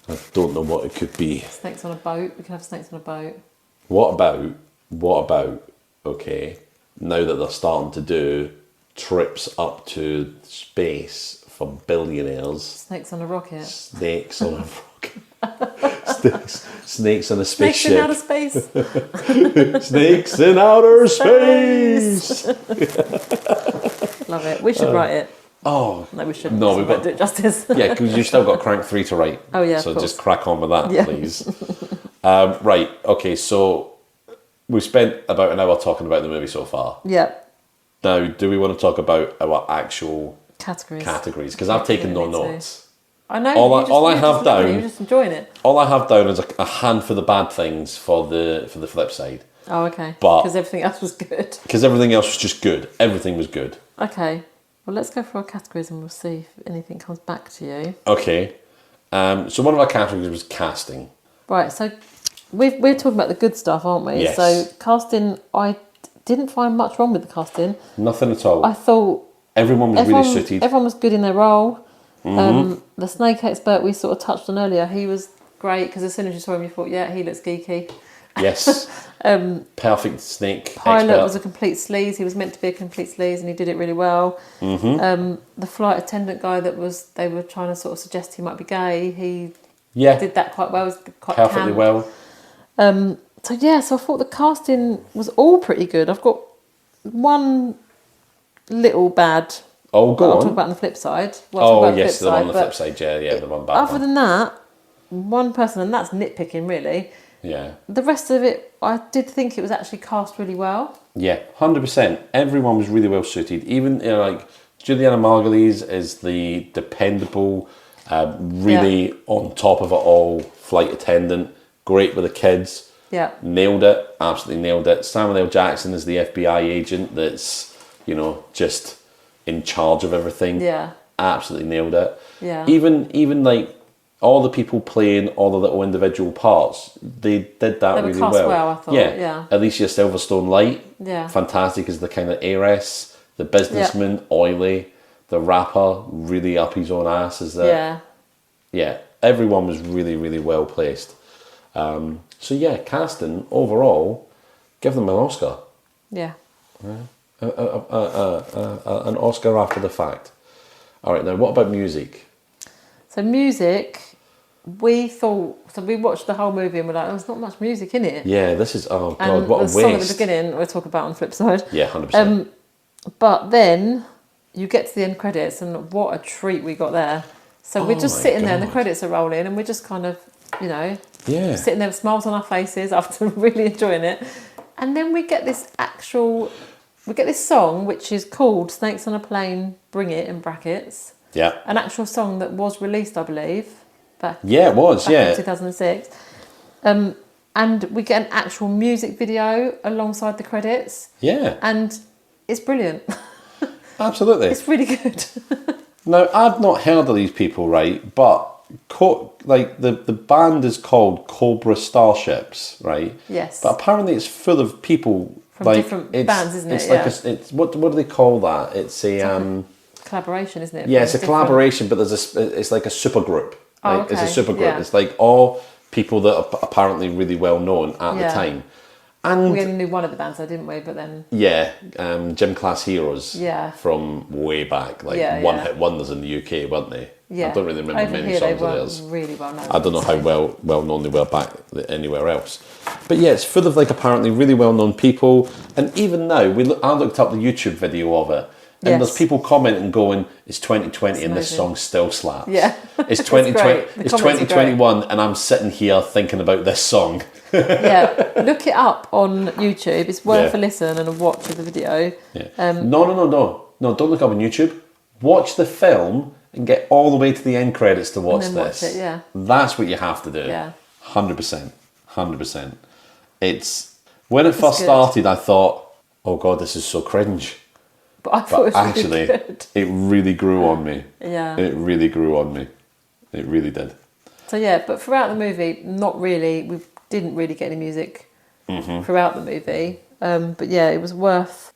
I don't know what it could be. Snakes on a boat. We could have snakes on a boat. What about, okay, now that they're starting to do trips up to space for billionaires, Snakes on a rocket. snakes on a rocket, snakes on a Snakes in outer spaceship, space. snakes in outer space. Love it. We should write it. Oh, No, we shouldn't. No, We we've won't got- do it justice. yeah, because you've still got Crank 3 to write. Oh, yeah, of So course. just crack on with that, Yeah. please. Right, okay, so we've spent about an hour talking about the movie so far. Yeah. Now, do we want to talk about our actual Categories. categories? Because I've taken no Yeah, me too. notes. I know. All I- you all I you're have just loving it, down- You're just enjoying it. All I have down is a handful of bad things for the flip side, Oh, okay. But- Because everything else was good. because everything else was just good. Everything was good. Okay. Well, let's go for our categories and we'll see if anything comes back to you. Okay. So one of our categories was casting. Right. So we're talking about the good stuff, aren't we? Yes. So casting, I didn't find much wrong with the casting. Nothing at all. I thought Everyone was really suited. everyone was good in their role. The snake expert we sort of touched on earlier, he was great because as soon as you saw him, you thought, yeah, he looks geeky. Yes. Perfect snake Pilot expert. was a complete sleaze. He was meant to be a complete sleaze, and he did it really well. The flight attendant guy they were trying to sort of suggest he might be gay. He Yeah. did that quite well. It was quite Perfectly camp. well. So yeah, so I thought the casting was all pretty good. I've got one little bad. Oh, But go I'll on. talk about on the flip side. Well, I'll talk Oh, about yes, the one on the but flip side. Yeah, the one bad Other one. than that, one person, and that's nitpicking really. Yeah. The rest of it, I did think it was actually cast really well. Yeah, 100%. Everyone was really well suited. Even like Juliana Margulies is the dependable, really on top of it all flight attendant. Great with the kids. Yeah. Nailed it. Absolutely nailed it. Samuel L. Jackson is the FBI agent that's, just in charge of everything. Yeah. Absolutely nailed it. Yeah. Even like all the people playing all the little individual parts, they did that They were really cast well, I thought, yeah. Alicia Silverstone Light, Yeah. fantastic as the kind of heiress, the businessman, oily, the rapper, really up his own ass as the Yeah. everyone was really, really well placed. So yeah, casting overall, give them an Oscar. Yeah. An Oscar after the fact. All right, now what about music? So music, we watched the whole movie and we're like, there's not much music in it. Yeah, this is, oh God, And what a the song at the waste. beginning, we'll talk about on the flip side. Yeah, 100%. But then you get to the end credits and what a treat we got there. So we're just my sitting there and the God. credits are rolling and we're just kind of, Yeah. sitting there with smiles on our faces after really enjoying it. And then we get this song which is called Snakes on a Plane, Bring It in brackets. Yeah. An actual song that was released, I believe, back Yeah, it was, in yeah. 2006. And we get an actual music video alongside the credits. Yeah, And it's brilliant. absolutely. It's really good. Now, I've not heard of these people, right? But the band is called Cobra Starships, right? Yes. But apparently, it's full of people From different bands, isn't it? It's like it's what do they call that? It's a Collaboration, isn't it? yeah, it's a Different- collaboration, but it's like a super group. Oh, Like, It's a okay, super group. yeah. It's like all people that are apparently really well known at the Yeah. time, and We only knew one of the bands, though, didn't we? But then, yeah, Gym Class Heroes. Yeah. From way back, like Yeah, one yeah. hit wonders in the UK, weren't they? yeah. I don't really remember Over many here, songs they of weren't theirs. really well known. I don't know how well known they were back anywhere else, but yeah, it's full of like apparently really well known people. And even now, I looked up the YouTube video of it, and Yes. there's people commenting going, "It's 2020 and this amazing. song still slaps." Yeah. It's It's 2020. great. The It's comments are 2021, and I'm sitting here thinking about this song. Yeah, look it up on YouTube. It's worth Yeah. a listen and a watch of the video. Yeah. No! Don't look up on YouTube. Watch the film and get all the way to the end credits to watch then watch this. it, yeah. That's what you have to do. Yeah. 100%. 100%. It's when it first good. started, I thought, "Oh God, this is so cringe." But I thought But it was actually, really good. it really grew on me. Yeah. It really grew on me. It really did. So yeah, but throughout the movie, not really. We didn't really get any music Mm-hmm. throughout the movie. But yeah, it was worth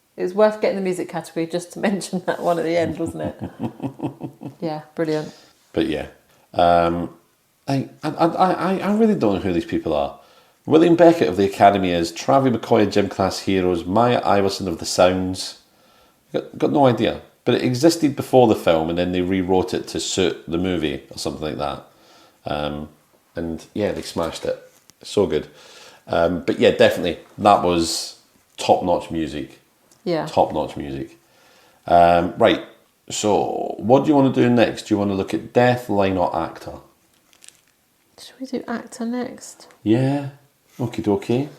getting the music category just to mention that one at the end, wasn't it? Yeah, brilliant. But yeah, I really don't know who these people are. William Beckett of the Academy is, Travie McCoy of Gym Class Heroes, Maya Iverson of The Sounds. Got no idea. But it existed before the film and then they rewrote it to suit the movie or something like that. And yeah, they smashed it. So good. But yeah, definitely, that was top-notch music. Yeah. Top-notch music. Right, so what do you want to do next? Do you want to look at death, line or actor? Should we do actor next? Yeah, okie dokie.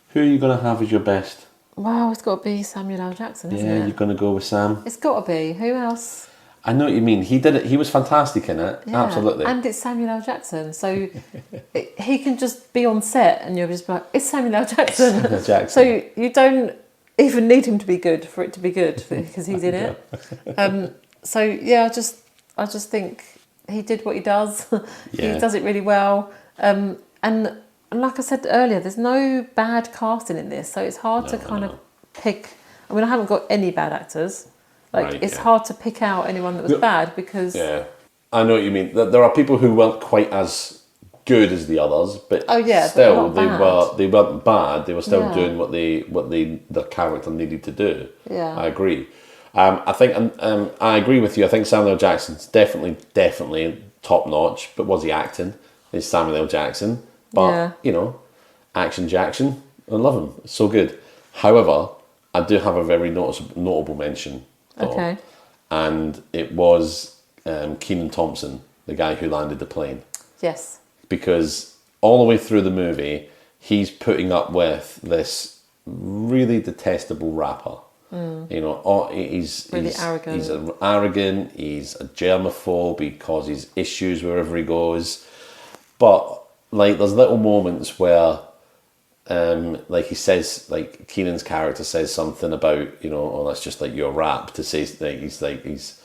Who are you going to have as your best? Wow, it's got to be Samuel L. Jackson, isn't Yeah, it? you're going to go with Sam? It's got to be. Who else? I know what you mean. He did it. He was fantastic in it. Yeah. Absolutely. And it's Samuel L. Jackson, so he can just be on set and you're just like, it's Samuel L. Jackson. Samuel L. Jackson. So you don't even need him to be good for it to be good because he's in it. So yeah, I just think he did what he does. Yeah. He does it really well. And like I said earlier, there's no bad casting in this, so it's hard to kind of pick. I mean, I haven't got any bad actors. Like, Right, it's yeah. hard to pick out anyone that was bad because... Yeah, I know what you mean. There are people who weren't quite as good as the others, but Oh, yeah, but still not they weren't bad. They were still Yeah. doing what their character needed to do. Yeah. I agree. I think I agree with you. I think Samuel L. Jackson's definitely top notch. But was he acting? Is Samuel L. Jackson? But Yeah. you know, Action Jackson. I love him. It's so good. However, I do have a very notable mention. Though, Okay. and it was Kenan Thompson, the guy who landed the plane, Yes. because all the way through the movie, he's putting up with this really detestable rapper. You know, Really arrogant. He's arrogant. He's a germaphobe. He causes issues wherever he goes. But like, there's little moments where, like he says, like Keenan's character says something about, you know, oh, that's just like your rap, to say like he's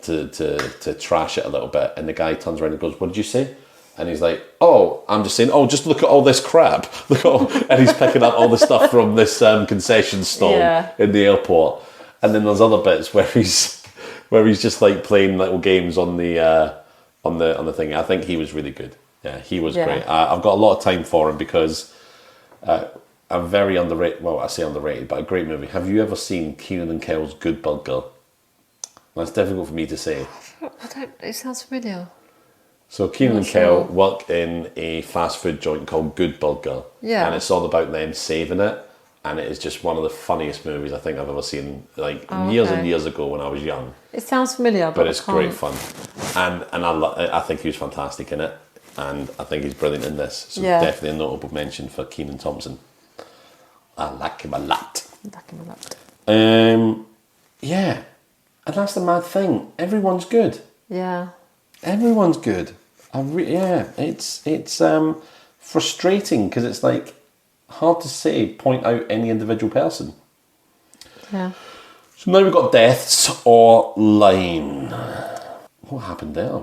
to trash it a little bit, and the guy turns around and goes, "What did you say?" And he's like, "Oh, I'm just saying. Oh, just look at all this crap. Look at all," and he's picking up all the stuff from this concession stall Yeah. in the airport. And then there's other bits where he's just like playing little games on the thing. I think he was really good. Yeah, he was Yeah. great. I've got a lot of time for him because I'm very underrated. Well, I say underrated, but a great movie. Have you ever seen Kenan and Kel's Good Burger? That's difficult for me to say. It sounds familiar. So Kenan and Not Kel sure. work in a fast food joint called Good Burger. Yeah. And it's all about them saving it. And it is just one of the funniest movies I think I've ever seen, like years and okay. years ago when I was young. It sounds familiar, But I it's can't- great fun. And I think he was fantastic in it. And I think he's brilliant in this. So Yeah. definitely a notable mention for Kenan Thompson. I like him a lot. Back in the lap. Yeah. And that's the mad thing. Everyone's good. Yeah. Everyone's good. It's frustrating because it's like hard to say, point out any individual person. Yeah. So now we've got deaths or line. What happened there?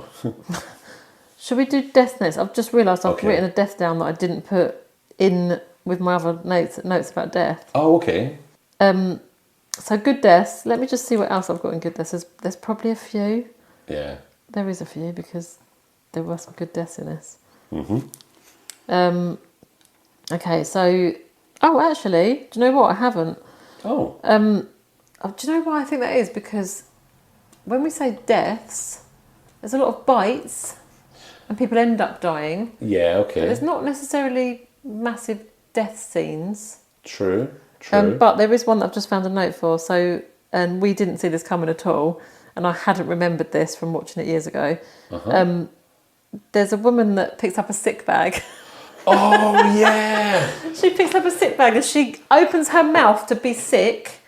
Should we do death next? I've just realised I've Okay. written a death down that I didn't put in with my other notes about death. Oh, okay. So good deaths. Let me just see what else I've got in good deaths. There's probably a few. Yeah. There is a few because there were some good deaths in this. Okay, so... Oh, actually, do you know what? I haven't. Oh. Do you know why I think that is? Because when we say deaths, there's a lot of bites and people end up dying. Yeah, But okay. there's not necessarily massive death scenes. True. True. But there is one that I've just found a note for. So, and we didn't see this coming at all. And I hadn't remembered this from watching it years ago. There's a woman that picks up a sick bag. Oh, yeah. She picks up a sick bag and she opens her mouth to be sick.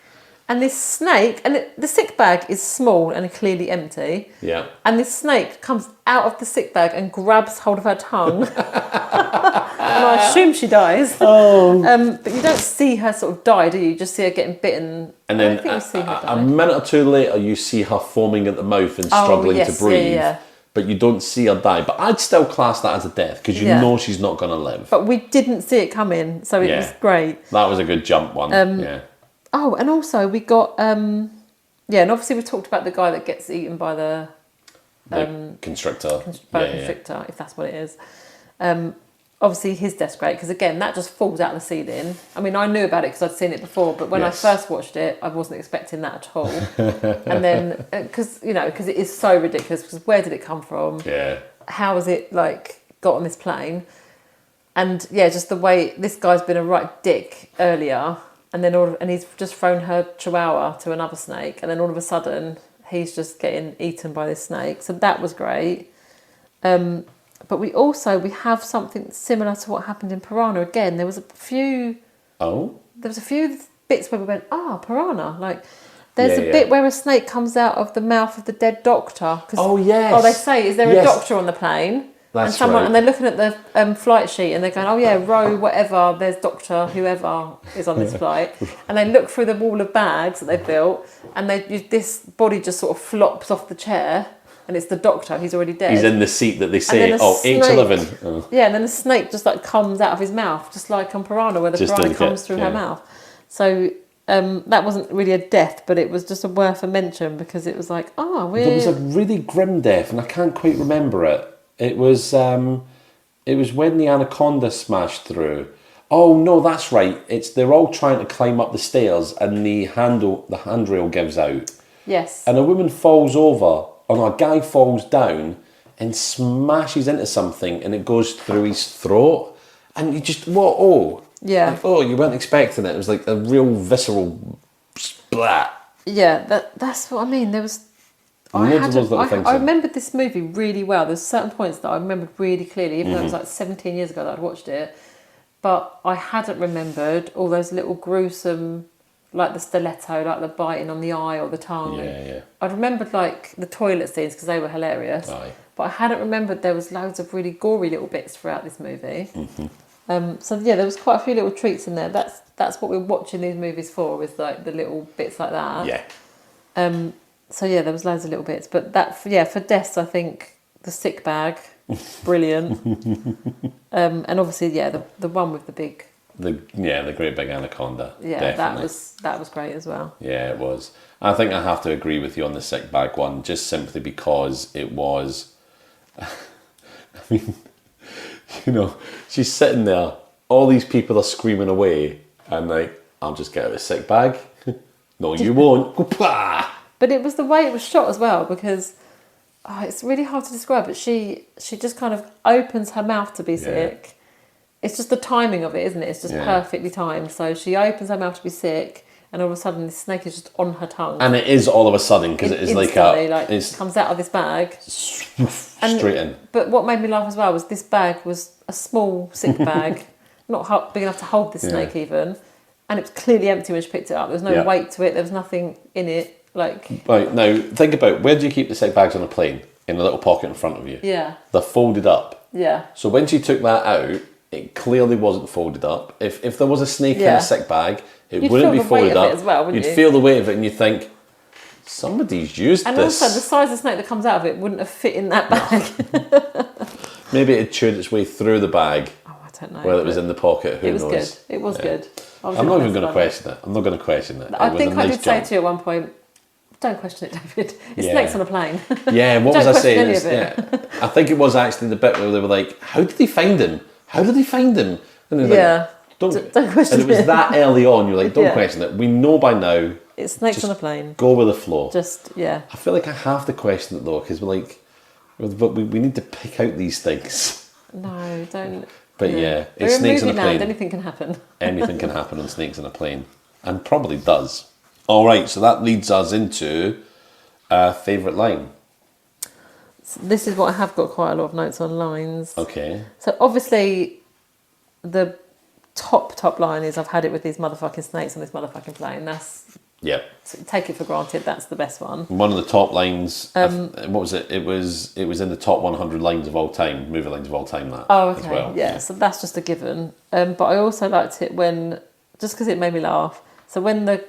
And this snake, the sick bag is small and clearly empty. Yeah. And this snake comes out of the sick bag and grabs hold of her tongue. And I assume she dies. Oh. But you don't see her sort of die, do you? You just see her getting bitten. And I then don't think you see her a die. minute or two later, you see her foaming at the mouth and struggling yes, to breathe. yeah. But you don't see her die. But I'd still class that as a death because you Yeah. know she's not going to live. But we didn't see it coming, so it Yeah. was great. That was a good jump one. Yeah. Oh, and also we got, and obviously we talked about the guy that gets eaten by the Constrictor. constrictor, if that's what it is. Obviously his death's great because again that just falls out of the ceiling. I mean I knew about it because I'd seen it before, but when Yes. I first watched it I wasn't expecting that at all. And then because it is so ridiculous, because where did it come from? Yeah. How has it like got on this plane? And yeah, just the way this guy's been a right dick earlier, and then and he's just thrown her chihuahua to another snake, and then all of a sudden he's just getting eaten by this snake. So that was great. But we have something similar to what happened in Piranha. Again, there was a few Oh. bits where we went, Piranha. Like There's Yeah, a yeah. bit where a snake comes out of the mouth of the dead doctor. 'Cause- Oh, yes. Oh, they say, is there Yes. a doctor on the plane? That's and right. And they're looking at the flight sheet and they're going, oh yeah, row whatever, there's doctor whoever is on this flight. And they look through the wall of bags that they've built and this body just sort of flops off the chair and it's the doctor, he's already dead. He's in the seat that they And say, then a 8-11. snake- Oh. Yeah, and then the snake just like comes out of his mouth, just like on Piranha, where the Just piranha like comes it, through yeah. her mouth. So that wasn't really a death, but it was just worth a mention because it was like, oh, There was a we're... really grim death, and I can't quite remember it. It was when the anaconda smashed through. Oh no, that's right. They're all trying to climb up the stairs, and the handrail gives out, Yes. and a woman falls over, or no, a guy falls down and smashes into something, and it goes through his throat, and you just what? Oh, Yeah. like, oh, you weren't expecting it. It was like a real visceral splat. Yeah, that's what I mean. There was... Loads of those little things I in. remembered this movie really well. There's certain points that I remembered really clearly, even though it Mm-hmm. was like 17 years ago that I'd watched it. But I hadn't remembered all those little gruesome, like the stiletto, like the biting on the eye or the tongue. Yeah. I'd remembered like the toilet scenes because they were hilarious. Aye. But I hadn't remembered there was loads of really gory little bits throughout this movie. Mm-hmm. So yeah, there was quite a few little treats in there. That's what we're watching these movies for, is like the little bits like that. Yeah. So yeah, there was loads of little bits, but for deaths, I think the sick bag, brilliant, and obviously the one with the big, The great big anaconda. yeah, definitely. that was great as well. Yeah, it was. I think I have to agree with you on the sick bag one, just simply because it was. I mean, she's sitting there. All these people are screaming away, and like, I'll just get out a sick bag. No, you won't. Go-pah! But it was the way it was shot as well, because it's really hard to describe. But she just kind of opens her mouth to be sick. It's just the timing of it, isn't it? It's just perfectly timed. So she opens her mouth to be sick, and all of a sudden the snake is just on her tongue. And it is all of a sudden, because it is Instantly, comes out of this bag. straight in. But what made me laugh as well was this bag was a small sick bag, not big enough to hold this snake even, and it was clearly empty when she picked it up. There was no weight to it. There was nothing in it. Right, now think about, where do you keep the sick bags on a plane? In a little pocket in front of you. Yeah. They're folded up. Yeah. So when she took that out, it clearly wasn't folded up. If there was a snake in a sick bag, it wouldn't be feel the weight folded of it up. as well, wouldn't You'd you? feel the weight of it, and you think, somebody's used And this. also the size of snake that comes out of it wouldn't have fit in that bag. Maybe it chewed its way through the bag, Oh, I don't know. whether it was in the pocket. Who It was knows? good. It was good. I was I'm not even impressed going to by question it. I'm not going to question it. that. I It was think a I nice did say jump. to you at one point, don't question it, David. It's Yeah. snakes on a plane. Yeah, what was Don't I question saying? any It's- of it. yeah, I think it was actually the bit where they were like, "How did they find him? How did they find him?" And they're Yeah. like, Don't question And it was it. that early on. You're like, "Don't Yeah. question it. We know by now. It's snakes Just on a plane. Go with the flow." Just, yeah. I feel like I have to question it though, because we're like, but we need to pick out these things. No, don't. But no. yeah, We're it's in snakes on a movie land, plane. anything can happen. Anything can happen on snakes on a plane, and probably does. All right, so that leads us into favourite line. So this is what I have got quite a lot of notes on lines. Okay. So obviously, the top line is I've had it with these motherfucking snakes on this motherfucking plane. That's, Yep. take it for granted, that's the best one. One of the top lines. What was it? It was in the top 100 lines of all time, movie lines of all time. That. Oh, as okay. well. Yeah, so that's just a given. But I also liked it when, just because it made me laugh. So when the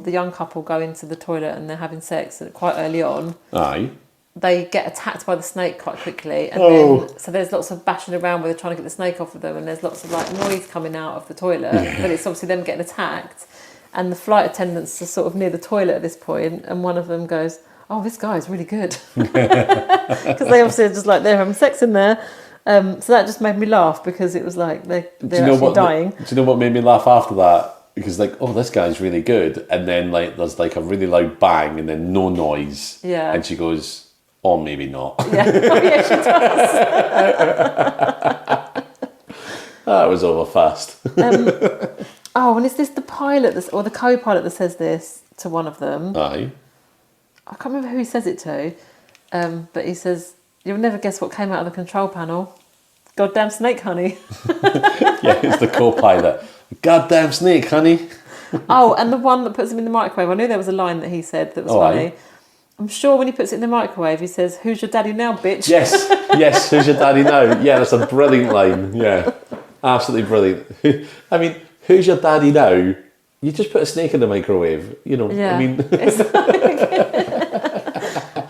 young couple go into the toilet and they're having sex quite early on, Aye. they get attacked by the snake quite quickly, and then so there's lots of bashing around where they're trying to get the snake off of them, and there's lots of like noise coming out of the toilet, but it's obviously them getting attacked, and the flight attendants are sort of near the toilet at this point, and one of them goes, "Oh, this guy's really good," because they obviously are just like they're having sex in there. So that just made me laugh because it was like they're actually dying. Do you know what made me laugh after that? Because like, oh, this guy's really good, and then like there's like a really loud bang, and then no noise. Yeah. And she goes, "Or maybe not." Yeah, oh, yeah, she does. That was over fast. Oh, and is this the pilot or the co-pilot that says this to one of them? Aye. I can't remember who he says it to, but he says, "You'll never guess what came out of the control panel. Goddamn snake, honey." Yeah, it's the co-pilot. Goddamn snake, honey. Oh, and the one that puts him in the microwave. I knew there was a line that he said that was Oh, funny. aye. I'm sure when he puts it in the microwave, he says, "Who's your daddy now, bitch?" Yes, who's your daddy now? Yeah, that's a brilliant line. Yeah, absolutely brilliant. I mean, who's your daddy now? You just put a snake in the microwave, you know. Yeah. I mean, It's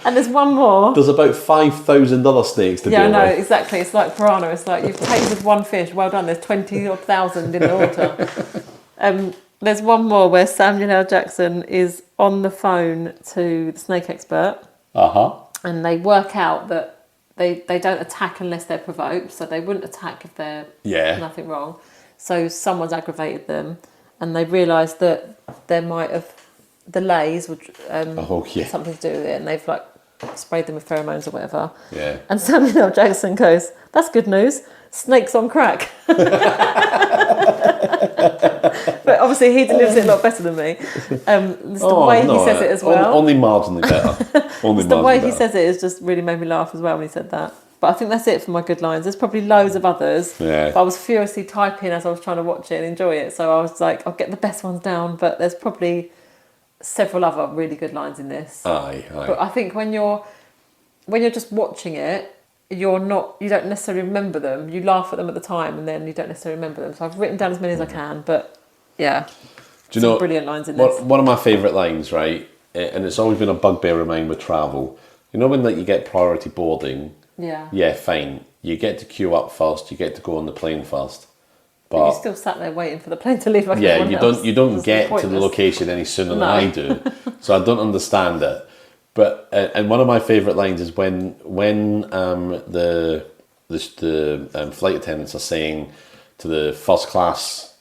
and there's one more. there's about 5,000 other snakes to Yeah, I deal know, with. exactly. It's like piranha. It's like you've tasted one fish. Well done. There's 20,000 in the water. There's one more where Samuel L. Jackson is on the phone to the snake expert, and they work out that they don't attack unless they're provoked. So they wouldn't attack if they're nothing wrong. So someone's aggravated them, and they realise that there might have the lays would something to do with it, and they've like sprayed them with pheromones or whatever. Yeah. And Samuel L. Jackson goes, "That's good news. Snakes on crack." But obviously he delivers it a lot better than me. It's the way he says it as well. Only marginally better. Only The way marginally he better. says it has just really made me laugh as well when he said that. But I think that's it for my good lines. There's probably loads of others. Yeah. But I was furiously typing as I was trying to watch it and enjoy it. So I was like, I'll get the best ones down. But there's probably several other really good lines in this. Aye. But I think when you're just watching it, you don't necessarily remember them. You laugh at them at the time, and then you don't necessarily remember them. So I've written down as many as I can. But yeah, Do you some know brilliant lines in this. one of my favourite lines, right? And it's always been a bugbear of mine with travel. You know when like you get priority boarding? Yeah. Yeah, fine. You get to queue up first. You get to go on the plane first. But But you still sat there waiting for the plane to leave. Like yeah, everyone else. you don't It's get to the pointless. location any sooner than No. I do. So I don't understand it. But and one of my favourite lines is when the flight attendants are saying to the first class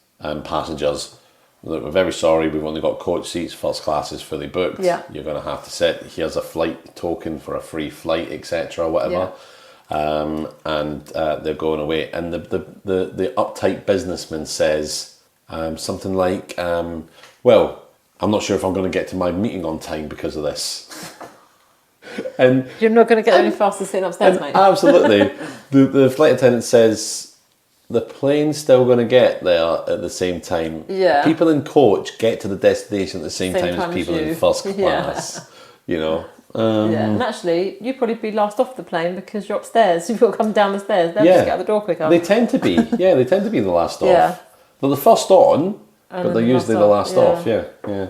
passengers, "Look, we're very sorry, we've only got coach seats. First class is fully booked. Yeah. You're going to have to sit. Here's a flight token for a free flight, etc. Whatever." And they're going away, and the uptight businessman says something like, "Well, I'm not sure if I'm going to get to my meeting on time because of this." And You're not going to get any faster sitting upstairs, mate. absolutely, the flight attendant says the plane's still going to get there at the same time. Yeah. People in coach get to the destination at the same time time as as people you. in first Yeah. class. You know. Yeah, and actually, you'd probably be last off the plane because you're upstairs. You've got to come down the stairs. They'll just get out the door quicker. They tend to be. Yeah, they tend to be the last off. Yeah. They're the first on, but then they're the usually the last last off, off. Yeah.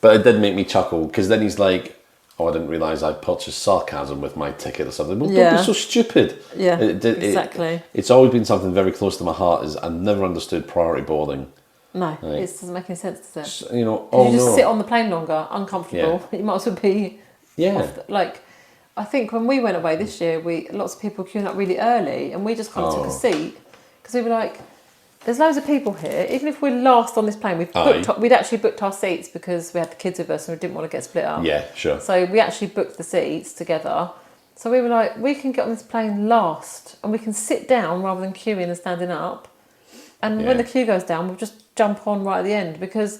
But it did make me chuckle because then he's like, "Oh, I didn't realise I purchased sarcasm with my ticket or something." Well, don't Yeah. be so stupid. Yeah, exactly. It's always been something very close to my heart. Is I never understood priority boarding. No, Right. it doesn't make any sense, does it? You know, You just sit on the plane longer, uncomfortable. You might as well be Yeah. like. I think when we went away this year, lots of people queuing up really early, and we just kind of took a seat because we were like, "There's loads of people here. Even if we're last on this plane, we'd actually booked our seats because we had the kids with us and we didn't want to get split up. Yeah, sure. So we actually booked the seats together. So we were like, we can get on this plane last, and we can sit down rather than queuing and standing up. And when the queue goes down, we'll just jump on right at the end because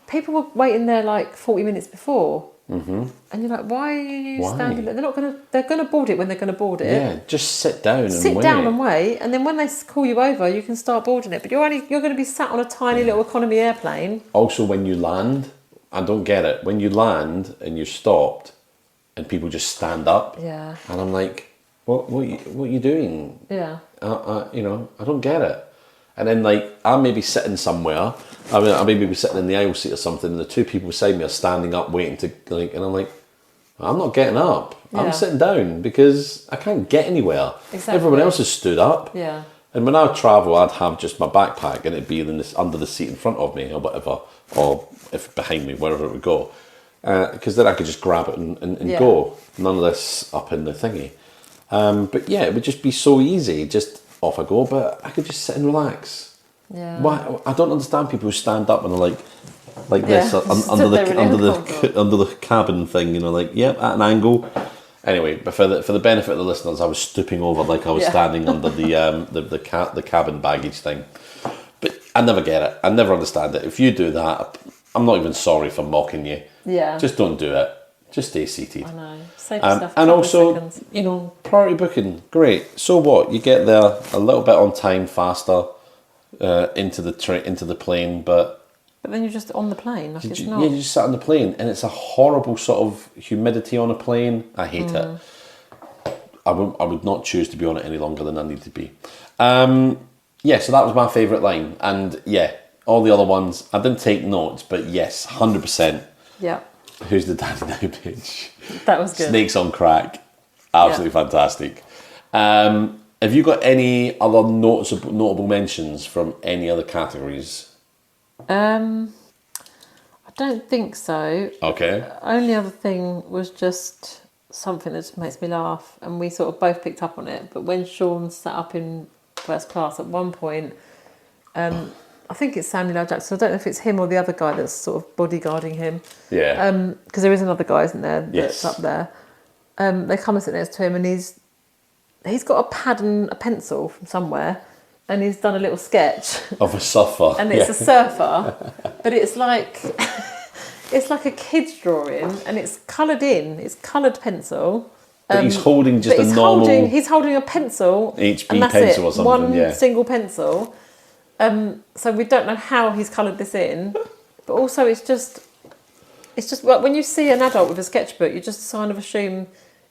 people were waiting there like 40 minutes before." Mm-hmm. And you're like, why are you standing there? They're gonna board it when they're gonna board it. Yeah, just sit down and Sit wait. down and wait, and then when they call you over, you can start boarding it. But you're going to be sat on a tiny little economy airplane. Also, when you land, I don't get it. When you land and you're stopped, and people just stand up. Yeah. And I'm like, what are you doing? Yeah. I don't get it. And then like I may be sitting somewhere. I may be sitting in the aisle seat or something, and the two people beside me are standing up waiting to like, and I'm like, I'm not getting up. Yeah. I'm sitting down because I can't get anywhere. Exactly. Everyone else has stood up. Yeah. And when I travel, I'd have just my backpack and it'd be in this, under the seat in front of me or whatever, or if behind me, wherever it would go. Because then I could just grab it and Yeah. go. None of this up in the thingy. But yeah, it would just be so easy. Just off I go. But I could just sit and relax. Yeah. Why? I don't understand people who stand up and are like Yeah, this just under stood there really the uncomfortable. under the cabin thing. You know, like yep, at an angle. Anyway, but for the benefit of the listeners, I was stooping over like I was Yeah. standing under the cabin baggage thing. But I never get it. I never understand it. If you do that, I'm not even sorry for mocking you. Yeah. Just don't do it. Just stay seated. I know. Save yourself a And couple also, of seconds. you know, priority booking, great. So what? You get there a little bit on time, faster into the plane, but But then you're just on the plane. Like it's Yeah, not. you just sat on the plane, and it's a horrible sort of humidity on a plane. I hate it. I would not choose to be on it any longer than I need to be. Yeah, so that was my favourite line. And yeah, all the other ones, I didn't take notes, but yes, 100%. Yeah, Who's the daddy now, bitch? that was good. Snakes on Crack. Absolutely fantastic. Have you got any other notable mentions from any other categories? I don't think so. Okay. Only other thing was just something that just makes me laugh, and we sort of both picked up on it. But when Sean sat up in first class at one point, I think it's Samuel L. Jackson. I don't know if it's him or the other guy that's sort of bodyguarding him. Yeah. Because there is another guy, isn't there? That's Yes. up there. They come and sit next to him, and he's got a pad and a pencil from somewhere, and he's done a little sketch. Of a surfer. And it's a surfer, but it's like it's like a kid's drawing, and it's coloured in. It's coloured pencil. But he's holding just But a normal he's holding a pencil. HB and that's pencil it, or something, one yeah. single pencil. So we don't know how he's coloured this in, but also it's just like when you see an adult with a sketchbook, you just kind of assume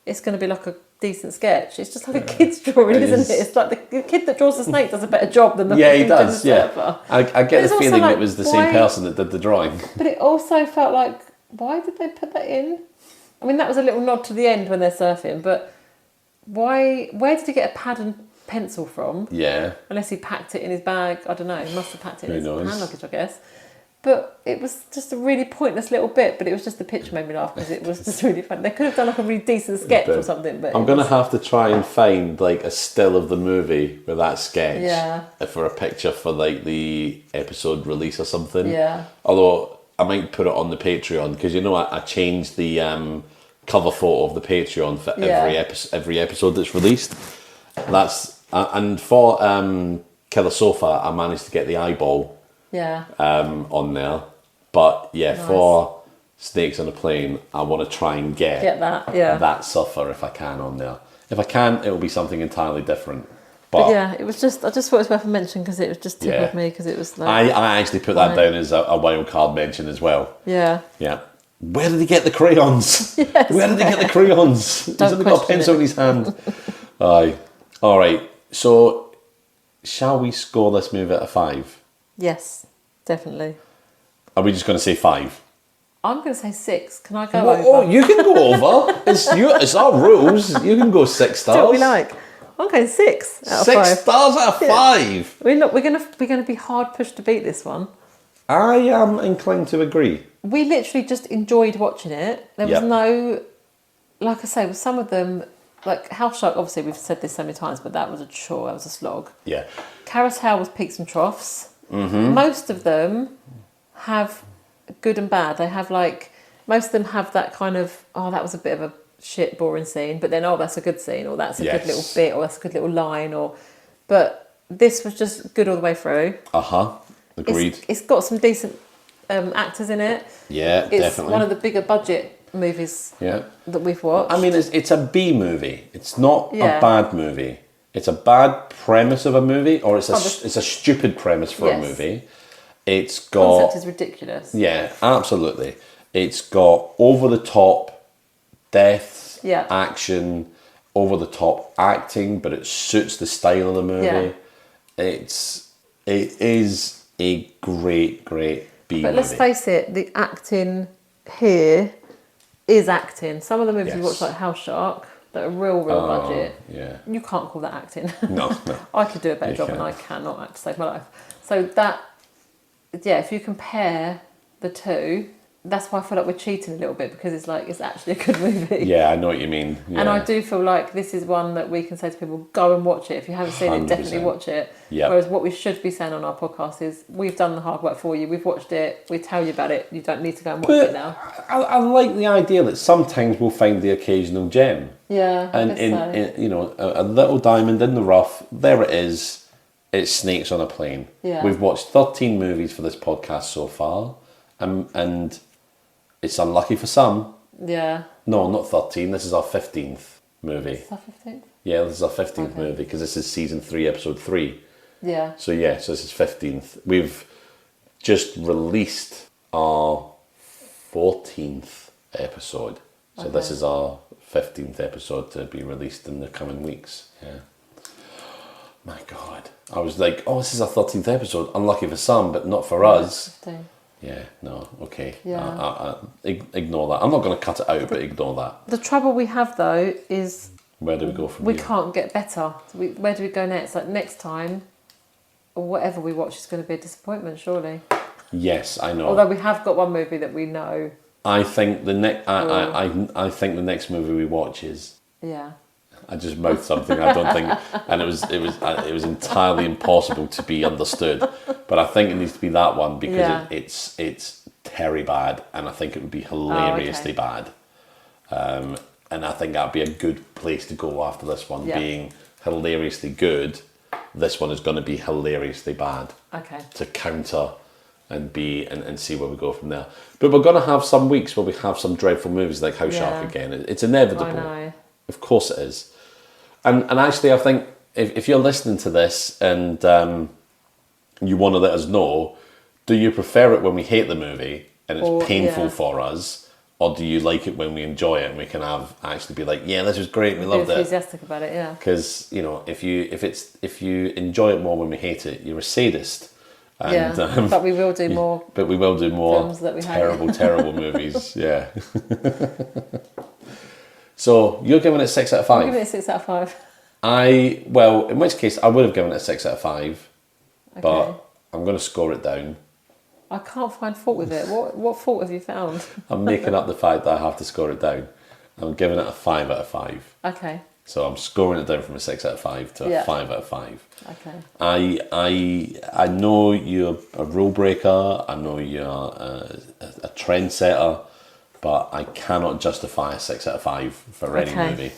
it's going to be like a decent sketch. It's just like a kid's drawing, It isn't is. it? It's like the kid that draws the snake does a better job than the Yeah, he fucking does. Yeah, surfer. I But get it's the also feeling like, it was the why- same person that did the drawing. But it also felt like, why did they put that in? I mean, that was a little nod to the end when they're surfing, but why? Where did he get a pad and pencil from? Yeah, Unless he packed it in his bag. I don't know. He must have packed it in his Who knows? hand luggage, I guess. But it was just a really pointless little bit. But it was just the picture made me laugh because it was just really fun. They could have done like a really decent sketch or something. But I'm it gonna was- have to try and find like a still of the movie with that sketch. Yeah. For a picture for like the episode release or something. Yeah. Although I might put it on the Patreon because I changed the cover photo of the Patreon for every episode that's released. That's and for Killer Sofa, I managed to get the eyeball Yeah. on there. But yeah, Nice. for Snakes on a Plane, I want to try and Get that. Yeah. that suffer if I can on there. If I can, it will be something entirely different. But yeah, it was just. I just thought it was worth a mention because it was just tickled Yeah. me because it was like. I actually put that Right. down as a wild card mention as well. Yeah. Yeah. Where did he get the crayons? Yes, Where did he get the crayons? He's Don't only got a question pencil it. in his hand. Aye. All right. So, shall we score this movie at a 5? Yes, definitely. Are we just going to say 5? I'm going to say 6. Can I go Oh, over? you can go over. It's our rules. You can go 6 stars. Do what we like. I'm going 6 out of 6 5. stars out of 5. We're going to be hard pushed to beat this one. I am inclined to agree. We literally just enjoyed watching it. There was Yep. no, like I say, with some of them, like House Shark. Obviously, we've said this so many times, but that was a chore. That was a slog. Yeah. Carousel was peaks and troughs. Mm-hmm. Most of them have good and bad. They have like most of them have that kind of that was a bit of a shit boring scene, but then that's a good scene, or that's a Yes. good little bit, or that's a good little line, but this was just good all the way through. Agreed. It's got some decent actors in it. Yeah, It's definitely. one of the bigger budget movies Yeah. that we've watched. I mean, it's a B movie. It's not Yeah. a bad movie. It's a bad premise of a movie, or it's a stupid premise for a Yes. movie. It's the got concept is ridiculous. yeah, absolutely. It's got over the top death, Yeah. action, over the top acting, but it suits the style of the movie. Yeah. It is a great B But movie. let's face it, the acting here is acting. Some of the movies we Yes. watch, like House Shark, that are real budget. yeah. You can't call that acting. No, no. I could do a better You job, and I can't. cannot act to save my life. So that, yeah, if you compare the two, that's why I feel like we're cheating a little bit, because it's like it's actually a good movie. Yeah, I know what you mean. Yeah. And I do feel like this is one that we can say to people, go and watch it. If you haven't seen it, definitely 100%. watch it. Yep. Whereas what we should be saying on our podcast is, we've done the hard work for you. We've watched it. We tell you about it. You don't need to go and watch But it now. I like the idea that sometimes we'll find the occasional gem. Yeah, I And guess in, so. in you know, a little diamond in the rough, there it is. It's Snakes on a Plane. Yeah. We've watched 13 movies for this podcast so far. And it's unlucky for some. Yeah. No, not 13. This is our 15th movie. Is that 15th? Yeah, this is our 15th Okay. movie because this is season 3, episode 3. Yeah. So yeah, so this is 15th. We've just released our 14th episode. So this is our 15th episode to be released in the coming weeks. Yeah. My God. I was like, oh, this is our 13th episode. Unlucky for some, but not for us. 15. Yeah, no, okay. Yeah. Ignore that. I'm not going to cut it out, but ignore that. The trouble we have though is Where do we go from we here? can't get better. Where do we go next? Like next time, or whatever we watch is going to be a disappointment, surely. Yes, I know. Although we have got one movie that we know. I think the next. I think the next movie we watch is. Yeah. I just mouthed something I don't think, and it was entirely impossible to be understood. But I think it needs to be that one because it's terry bad, and I think it would be hilariously bad. And I think that'd be a good place to go after this one being hilariously good. This one is going to be hilariously bad. Okay. To counter and see where we go from there. But we're going to have some weeks where we have some dreadful movies like House Shark again. It's inevitable. I know. Of course it is. And actually, I think if you're listening to this and you want to let us know, do you prefer it when we hate the movie and it's painful for us, or do you like it when we enjoy it and we can actually be like, yeah, this was great, we loved it. Enthusiastic about it, yeah. Because if you enjoy it more when we hate it, you're a sadist. And, but we will do more. But we will do more films that we terrible movies. Yeah. So you're giving it 6 out of 5. I'm giving it a 6 out of 5. In which case I would have given it a 6 out of 5, but I'm going to score it down. I can't find fault with it. What fault have you found? I'm making up the fact that I have to score it down. I'm giving it a 5 out of 5. Okay. So I'm scoring it down from a 6 out of 5 to a 5 out of 5. Okay. I know you're a rule breaker. I know you're a trendsetter. But I cannot justify a 6 out of 5 for any movie.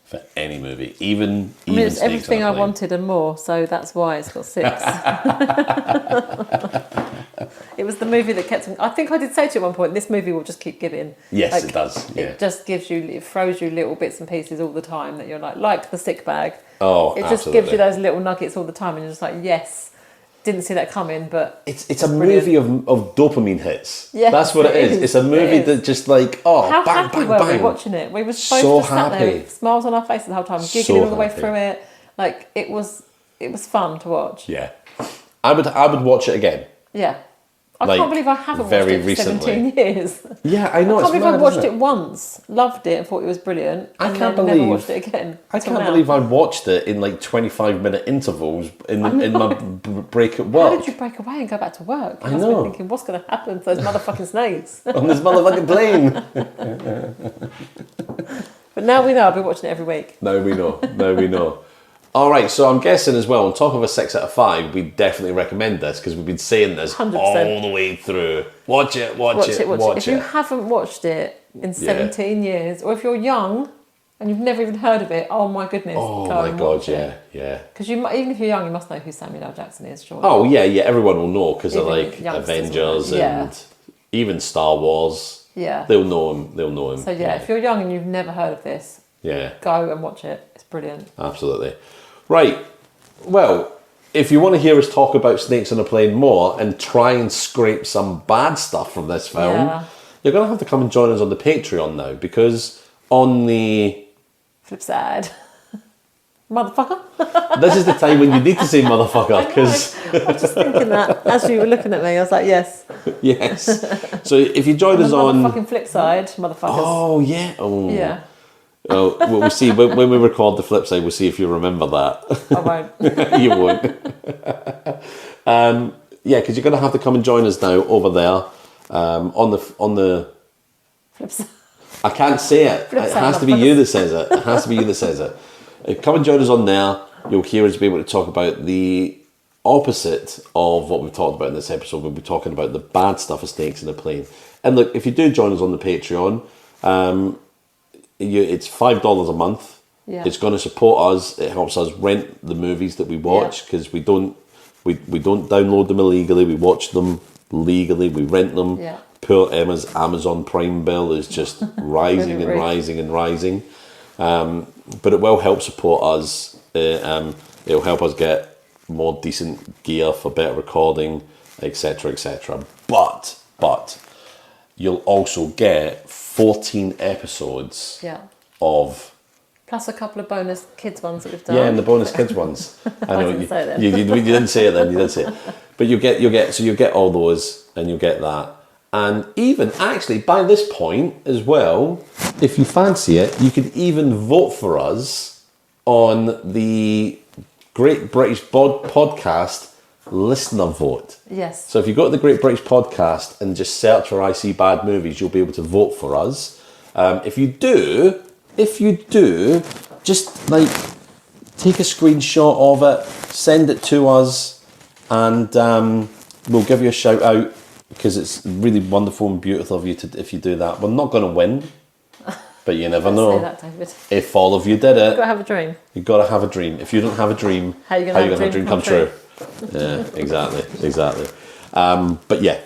For any movie. Even it's Snakes everything on a I Plane. wanted and more, so that's why it's got 6. It was the movie that kept me. I think I did say to you at one point, this movie will just keep giving. Yes, it does. Yeah. It just it throws you little bits and pieces all the time that you're like the sick bag. Oh, it just gives you those little nuggets all the time, and you're just like, yes. Didn't see that coming, but it's a movie of dopamine hits. Yes, that's what it is. It's a movie that just like how bang, happy bang, were bang. we watching it? We were both So just sat there happy. with smiles on our faces the whole time, giggling all the way through it. Like it was fun to watch. Yeah, I would watch it again. Yeah, I Like, can't believe I haven't watched very it for recently. 17 years. Yeah, I know. I can't believe I watched isn't it once, loved it, and thought it was brilliant. I and can't then believe never watched it again. I till can't now. believe I watched it in like 25-minute intervals in my break at work. How did you break away and go back to work? You I must know. be thinking, what's going to happen to those motherfucking snakes? On this motherfucking plane. But now we know. I've been watching it every week. Now we know. All right, so I'm guessing as well, on top of a 6 out of 5, we definitely recommend this because we've been saying this 100%. all the way through. Watch it. If you haven't watched it in 17 years, or if you're young and you've never even heard of it, oh my goodness. Oh go my and God, watch it. yeah. Because even if you're young, you must know who Samuel L. Jackson is, surely. Oh yeah, everyone will know because of Even like youngsters Avengers will know. Yeah. and even Star Wars. Yeah. They'll know him. So if you're young and you've never heard of this, go and watch it. It's brilliant. Absolutely. Right. Well, if you want to hear us talk about Snakes on a Plane more and try and scrape some bad stuff from this film, you're going to have to come and join us on the Patreon now, because on the... Flip side. Motherfucker. This is the time when you need to say motherfucker, because... I was just thinking that as you were looking at me. I was like, yes. Yes. So if you join us on... Motherfucking flip side, motherfuckers. Oh, yeah. Oh. Yeah. Oh, we'll see. When we record the flip side, we'll see if you remember that. I won't. You won't. Because you're going to have to come and join us now over there on the. Flip side. I can't say it. Flip It side, has to be you that says it. It has to be you that says it. Come and join us on there. You'll hear us be able to talk about the opposite of what we've talked about in this episode. We'll be talking about the bad stuff of Snakes in a Plane. And look, if you do join us on the Patreon, it's $5 a month. Yeah. It's going to support us. It helps us rent the movies that we watch, because we don't download them illegally. We watch them legally. We rent them. Yeah. Poor Emma's Amazon Prime bill is just rising and rising and rising. But it will help support us. It'll help us get more decent gear for better recording. etc., etc. But you'll also get 14 episodes Yeah. of. Plus a couple of bonus kids ones that we've done. Yeah, and the bonus kids ones. I know didn't say it then. you didn't say it then. You didn't say it, but you get all those, and you get that, and even actually by this point as well, if you fancy it, you could even vote for us on the Great British Podcast listener vote. Yes. So if you go to the Great British Podcast and just search for I See Bad Movies, you'll be able to vote for us. If you do, just like take a screenshot of it, send it to us, and we'll give you a shout out because it's really wonderful and beautiful of you if you do that. We're not going to win, but you never Don't know. say that, David. If all of you did You've got it, to have a dream. you've got to have a dream. If you don't have a dream, How are you going to have a dream come true? Yeah, exactly. But yeah,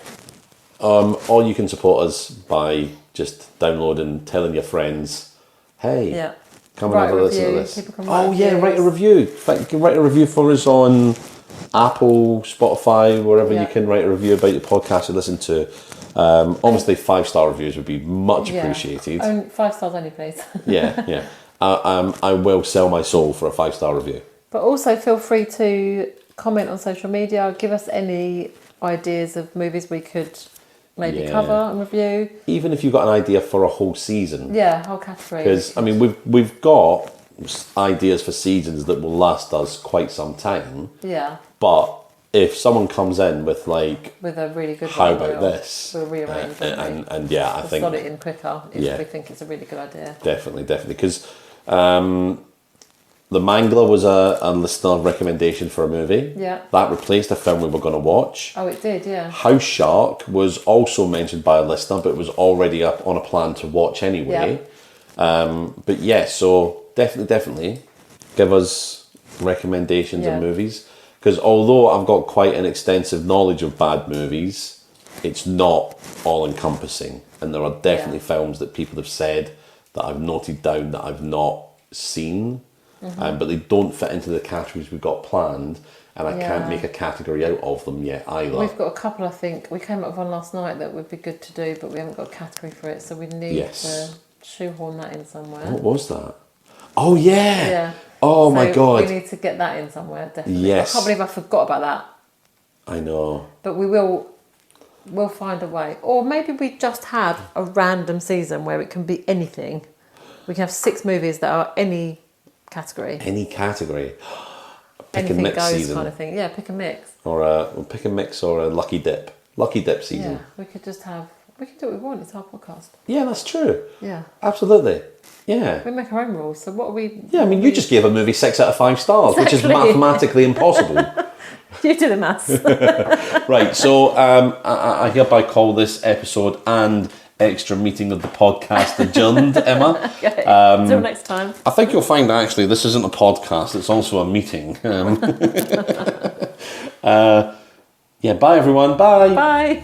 or you can support us by just downloading, telling your friends, hey, Yeah. come and Write have a a listen to review. this. People can write Oh yeah, reviews. write a review. In fact, you can write a review for us on Apple, Spotify, wherever you Yeah. can write a review about your podcast you listen to. Obviously, 5-star reviews would be much Yeah. appreciated. 5 stars only, please. Yeah. I will sell my soul for a 5-star review. But also feel free to comment on social media. Give us any ideas of movies we could maybe Yeah. cover and review. Even if you've got an idea for a whole season. Yeah, whole category. Because I mean, we've got ideas for seasons that will last us quite some time. Yeah, But if someone comes in with like, with a really good how one, about this? We'll rearrange And yeah, I we'll think slot it in quicker if Yeah. we think it's a really good idea. definitely because The Mangler was a listener recommendation for a movie. Yeah. That replaced a film we were going to watch. Oh, it did, yeah. House Shark was also mentioned by a listener, but was already up on a plan to watch anyway. But yeah, so definitely give us recommendations Yeah. of movies. Because although I've got quite an extensive knowledge of bad movies, it's not all encompassing. And there are definitely films that people have said that I've noted down that I've not seen. But they don't fit into the categories we've got planned. And I can't Yeah. make a category out of them yet either. We've got a couple, I think. We came up with one last night that would be good to do, but we haven't got a category for it, so we need Yes. to shoehorn that in somewhere. What was that? Oh yeah. Yeah. Oh So my god. we need to get that in somewhere, definitely. Yes. I can't believe I forgot about that. I know. But we'll find a way. Or maybe we just have a random season where it can be anything. We can have 6 movies that are any category. Any category. Pick Anything and mix goes season. kind of thing. Yeah, pick a mix. Or we'll pick a mix or a lucky dip. Lucky dip season. Yeah, we could just have... We can do what we want. It's our podcast. Yeah, that's true. Yeah. Absolutely. Yeah. We make our own rules. So what are we... Yeah, I mean, you just gave a movie 6 out of 5 stars, which is Exactly. mathematically impossible. You do the maths. Right, so I hereby call this episode and extra meeting of the podcast adjourned, Emma. Okay. Until next time. I think you'll find actually this isn't a podcast, it's also a meeting. Yeah, bye everyone. Bye. Bye.